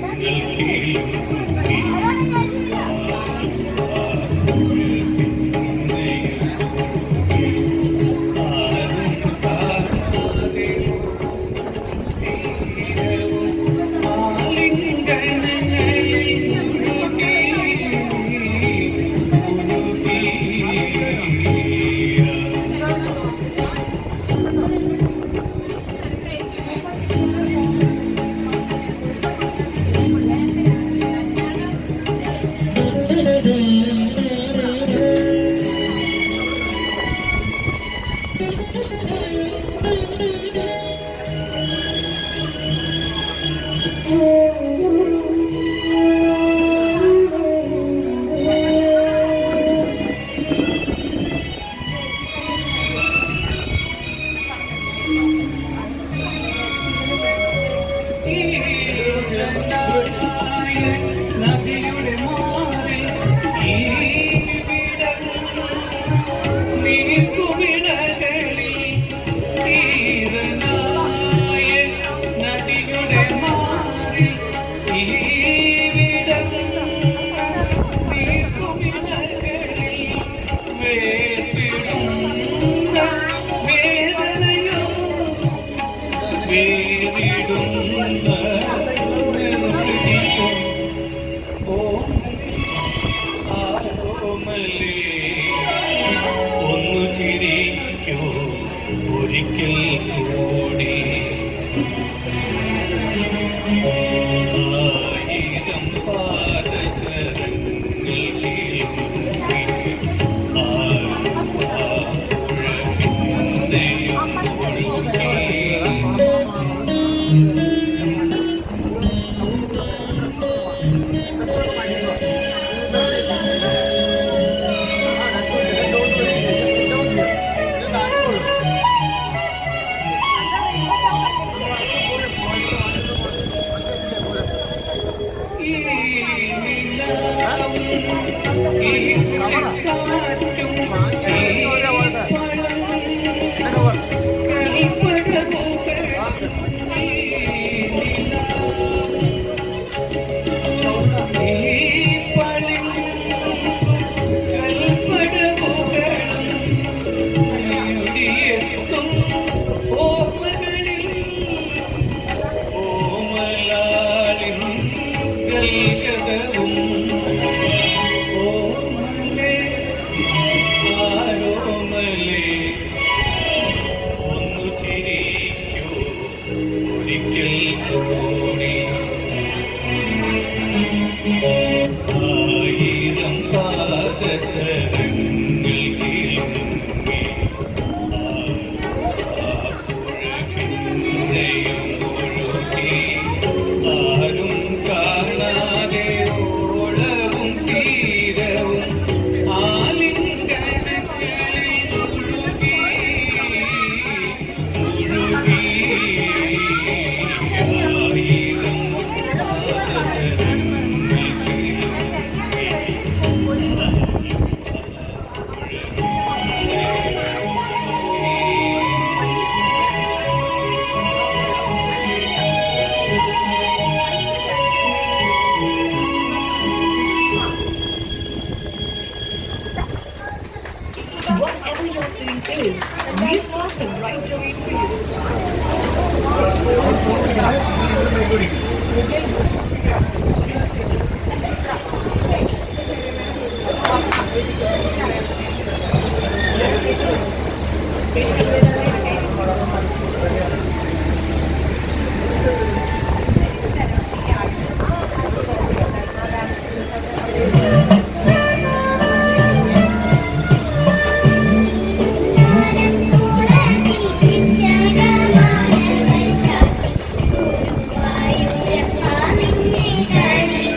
ഒന്നു ചിരിക്കൂ ഒരിക്കൽ കൂടി ആയിരം പാദസരങ്ങൾ ആയിരം Whatever your dream is, we've got the right joy for you.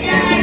Bye.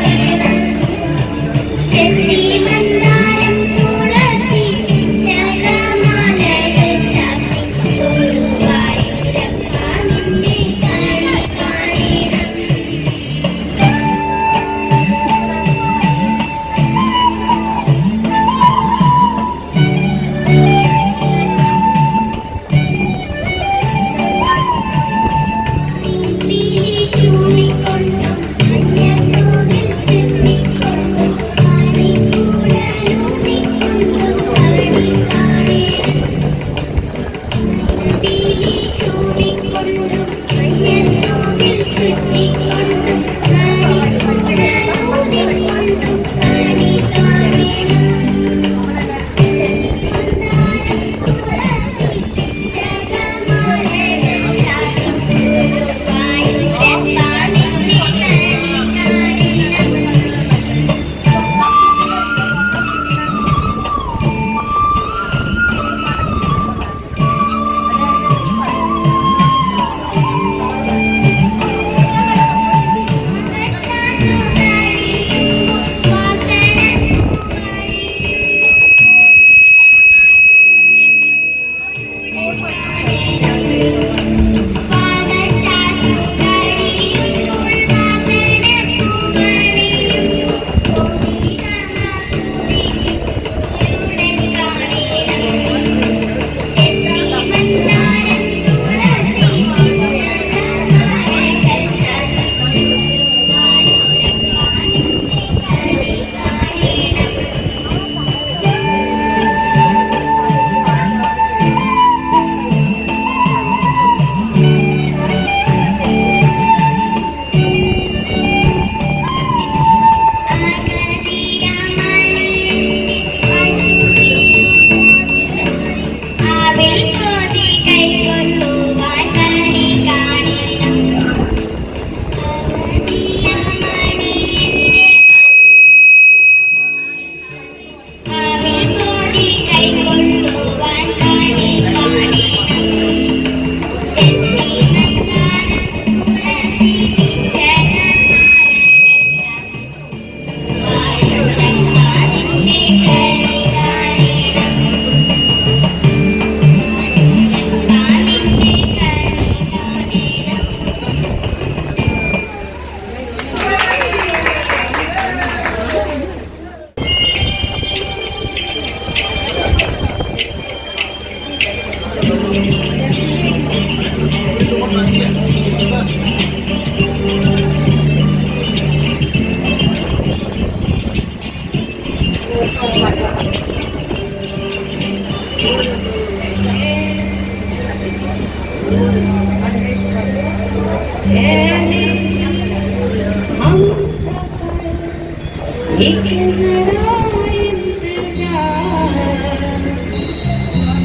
एक जरा इंतजार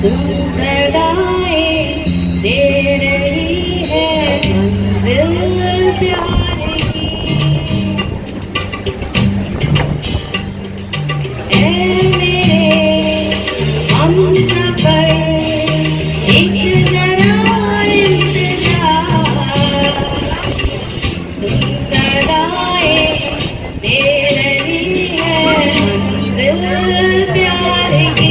सुन सदाएं दे रही है मंजिल प्यारे की ऐ मेरे हमसफर एक जरा इंतजार सुन सदाएं दे रही है मंजिल प्यारे की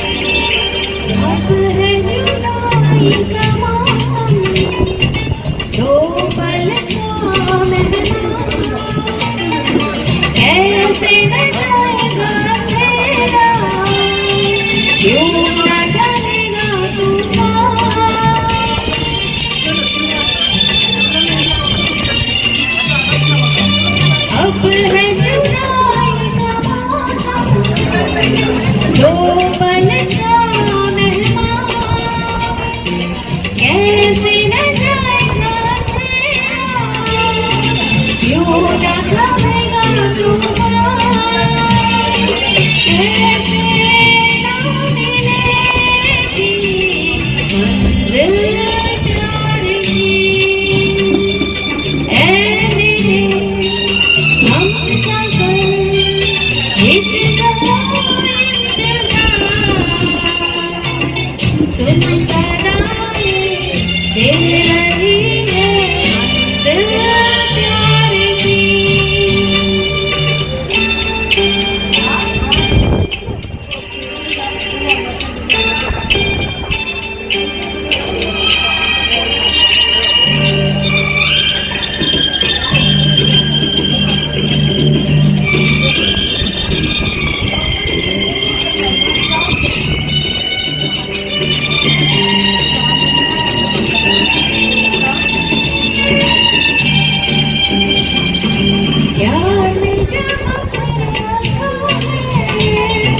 अब है जुदाई का मौसम दो पल का मेहमान कैसे न जाएगा तेरा क्यों न डरेगा तूफान अब है जुदाई का मौसम दो पल का कैसे न जाएगा तेरा क्यों न थमेगा तूफान कैसे न मिलेगी मंजिल प्यारे की ऐ मेरे हमसफर एक जरा इंतजार सुन सदाएं दे रही है मंजिल प्यारे की प्यार में जहाँ प्यासा है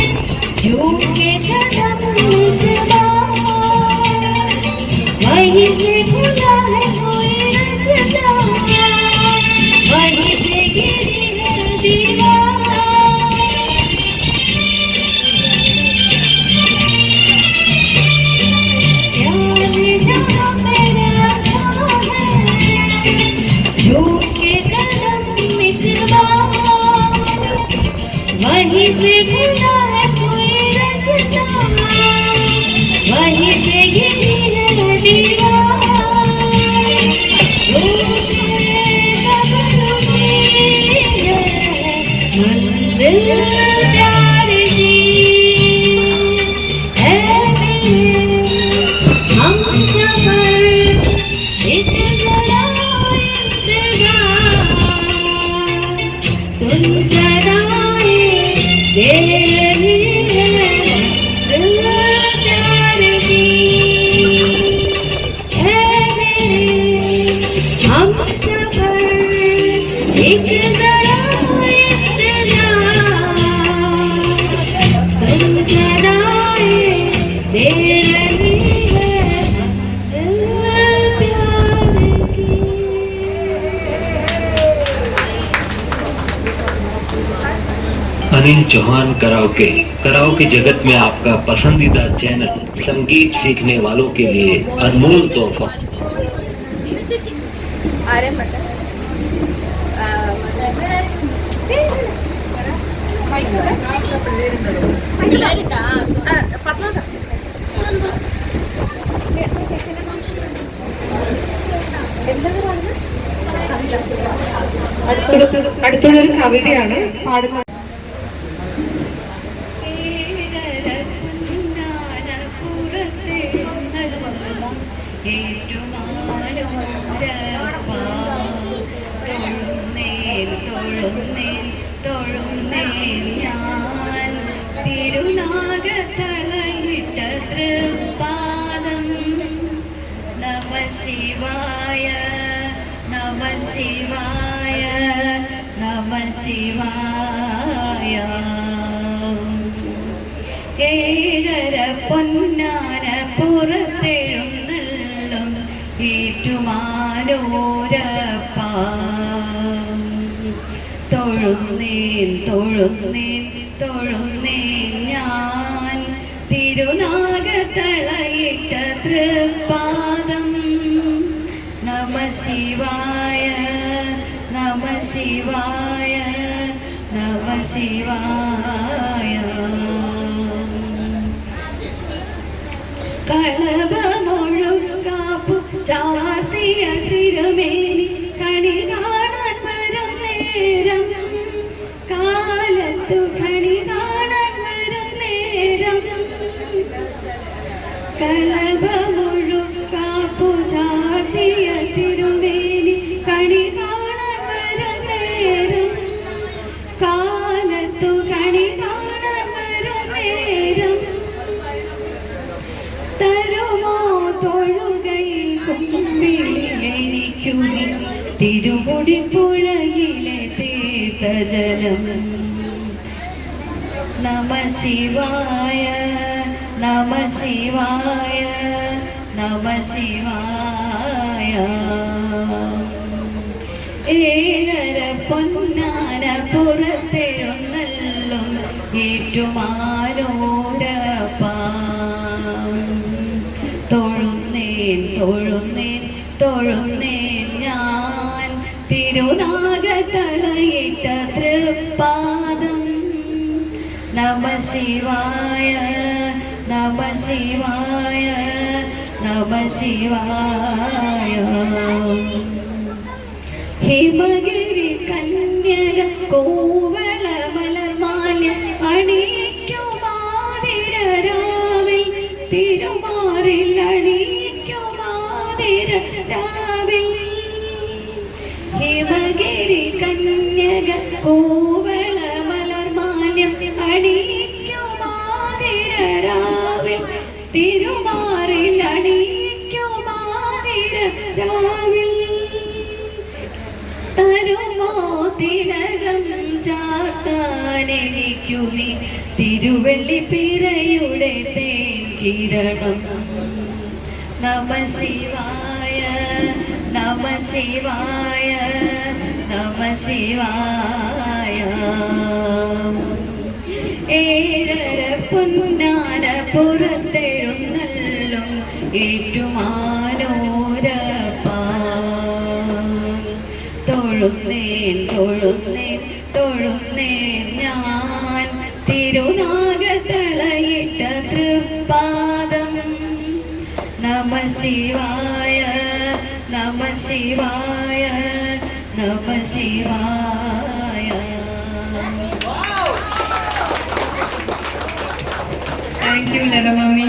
झूठे कदम निकला वहीं से खुला है कोई रास्ता वहीं से गिरी है दीवार प्यार में जहाँ प्यासा है झूठे कदम निकला वहीं से खुला है कोई रास्ता वहीं से गिरी है दीवार मंजिल प्यारे की ऐ मेरे हमसफर एक जरा इंतजार सुन सदाएं दे रही है मंजिल प्यारे की ऐ मेरे हमसफर एक जरा इंतजार सुन सदाएं दे रही है मंजिल प्यारे की अनिल चौहान कराओके जगत में आपका पसंदीदा चैनल संगीत सीखने वालों के लिए अनमोल तोहफा। അടുത്തുള്ളൊരു കവിതയാണ് പാടുന്നത്. ഞാൻ തിരുനാഗത്തളയിട്ട തൃപ്പാദം നമ ശിവായ നമ ശിവായ നമ ശിവായ ഏഴര പൊന്നാന പുറത്തെഴുന്നള്ളും ഏറ്റുമാനോരപ്പ തൊഴുന്നേൻ തൊഴുന്നേൻ തൊഴുന്നേൻ ഞാൻ തിരുനാഗത്തളയിട്ട തൃപ്പാദം നമ ശിവായ നമ ശിവായ നമ ശിവായ കളഭമൊഴുക്കാപ്പു ചാർത്തിയ തിരുമേനി കണി കാണാൻ വരും നേരം കാലത്തു കണി കാണാൻ വരും നേരം കളഭമൊഴുക്കാപ്പു ചാർത്തിയ തിരുമേനി കണി കാണാൻ വരും നേരം കാലത്തു കണി കാണാൻ വരും നേരം തരുമോ തൊഴുകൈ കുമ്പിളിലെനിക്കു തിരുമുടിപ്പുഴയിലെ തീർത്ഥജലം നമ ശിവായ നമ ശിവായ നമ ശിവായ ഏഴര പൊന്നാന പുറത്തെഴുന്നള്ളും ഏറ്റുമാനോരപ്പ തൊഴുന്നേൻ തൊഴുന്നേൻ തൊഴുന്നേൻ ഞാൻ തിരുനാഗത്തളയിട്ട തൃപ്പാദം നമ ശിവായ നമ ശിവായ നമ ശിവായ ഹിമഗിരി കന്യക കോവള മലർമാല്യം അണിയിക്കുമാതിരാവിൽ തിരുമാറിൽ അണിയിക്കുമാതിര രാവിൽ ഹിമഗിരി കന്യക കോവള മലർമാല്യം അണിയിക്കുമാതിരാവിൽ തിരുമാറിൽ അണിയിക്കുമാതിര രാവിൽ തരുമോ തിലകം ചാത്താനെനിക്കുമി തിരുവെള്ളിപ്പിറയുടെ തേൻ കിരണം നമ ശിവായ നമ ശിവായ നമ ശിവായ ഏഴര പൊന്നാന പുറത്തെഴുന്നള്ളും ഏറ്റുമാനോരപ്പ തൊഴുന്നേൻ തൊഴുന്നേൻ തൊഴുന്നേൻ ഞാൻ തിരുനാഗത്തളയിട്ട തൃപ്പാദം നമ ശിവായ നമ ശിവായ നമ ശിവായ. Thank you, Lera Mami.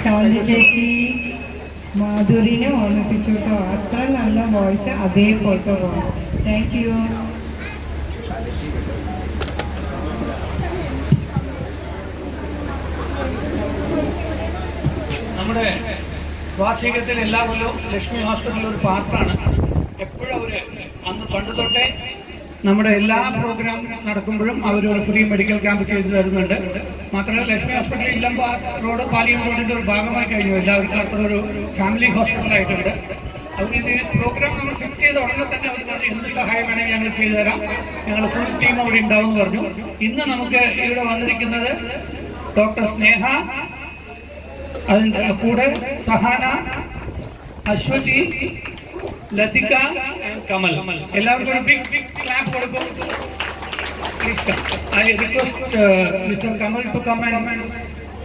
ശാന്തി ചേച്ചി മാധുരിനെ ഓർമ്മിപ്പിച്ചു കേട്ടോ. അത്ര നല്ല വോയിസ്, അതേപോലത്തെ വോയിസ്. Thank you. നമ്മുടെ വാർഷികത്തിൽ എല്ലാ കൊല്ലവും ലക്ഷ്മി ഹോസ്പിറ്റലിൽ ഒരു പാർട്ടാണ്. എപ്പോഴും അവര് അന്ന് പണ്ട് തൊട്ടേ നമ്മുടെ എല്ലാ പ്രോഗ്രാം നടക്കുമ്പോഴും അവരൊരു ഫ്രീ മെഡിക്കൽ ക്യാമ്പ് ചെയ്തു തരുന്നുണ്ട്. മാത്രമല്ല ലക്ഷ്മി ഹോസ്പിറ്റൽ ഇല്ലംപാ റോഡ് പാലിയം റോഡിന്റെ ഒരു ഭാഗമായി കഴിഞ്ഞു. എല്ലാവർക്കും അത്ര ഒരു ഫാമിലി ഹോസ്പിറ്റലായിട്ടുണ്ട്. അവരിത് പ്രോഗ്രാം നമ്മൾ ഫിക്സ് ചെയ്ത ഉടനെ തന്നെ അവർ പറഞ്ഞു എന്ത് സഹായം വേണമെങ്കിൽ ഞങ്ങൾ ചെയ്തു തരാം, ഞങ്ങൾ ഫുൾ ടീം അവിടെ ഉണ്ടാവും എന്ന് പറഞ്ഞു. ഇന്ന് നമുക്ക് ഇവിടെ വന്നിരിക്കുന്നത് ഡോക്ടർ സ്നേഹ, അതിൻ്റെ കൂടെ സഹാന, അശ്വതി, ലതിക ആൻഡ് കമൽ. എല്ലാവർക്കും ഒരു ബിഗ് ക്ലാപ്പ് കൊടുക്കും. Please come. I request Mr. Kamal to come and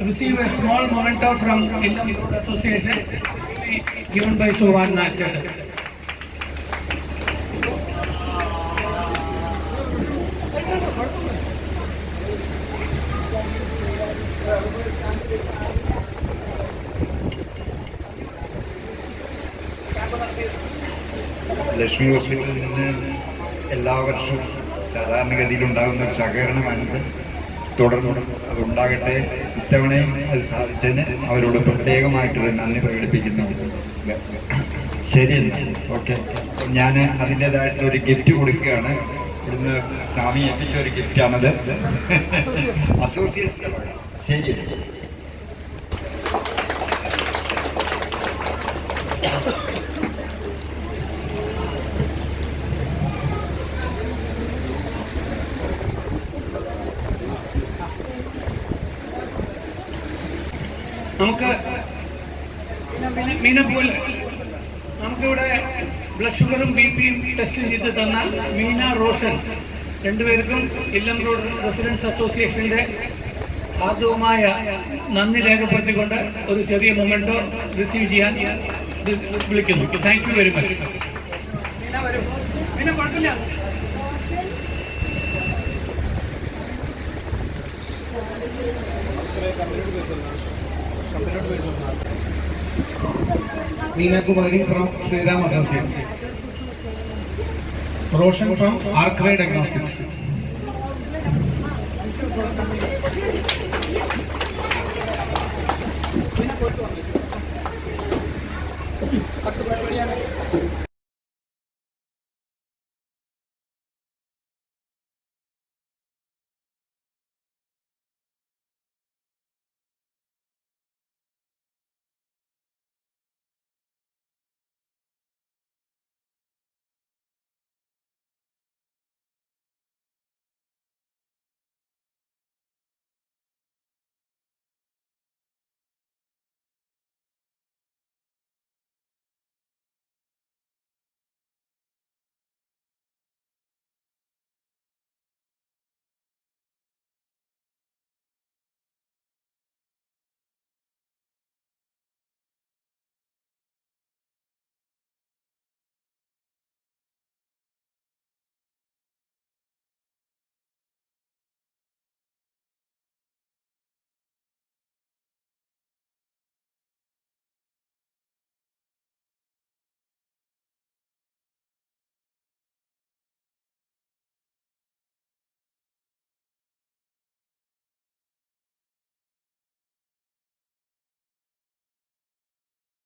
receive a small memento from Illam Road Association given by Suvarna Chand. Lakshmi ഹോസ്പിറ്റലിൽ നിന്ന് എല്ലാ വർഷവും സാധാരണഗതിയിൽ ഉണ്ടാകുന്ന ഒരു സഹകരണമാണിത്. തുടർന്ന് അതുണ്ടാകട്ടെ. ഇത്തവണയും അത് സാധിച്ചതിന് അവരോട് പ്രത്യേകമായിട്ടൊരു നന്ദി പ്രകടിപ്പിക്കുന്നു. ശരി, ഓക്കെ. ഞാൻ അതിൻ്റെതായിട്ടൊരു ഗിഫ്റ്റ് കൊടുക്കുകയാണ്. ഇവിടുന്ന് സ്വാമി ഏൽപ്പിച്ച ഒരു ഗിഫ്റ്റാണത്, അസോസിയേഷൻ്റെ ഭാഗം. ശരി. നമുക്ക് മീന പോലെ നമുക്കിവിടെ ബ്ലഡ് ഷുഗറും BP-യും ടെസ്റ്റ് ചെയ്ത് തന്ന മീന റോഷൻ രണ്ടുപേർക്കും ഇല്ലം റോഡ് റെസിഡൻസ് അസോസിയേഷന്റെ ആദ്യവുമായ നന്ദി രേഖപ്പെടുത്തിക്കൊണ്ട് ഒരു ചെറിയ മൊമെന്റോ റിസീവ് ചെയ്യാൻ വിളിക്കുന്നു. Thank you very much. Meena Kumari from Sriram Associates. Roshan from Arkwright Diagnostics.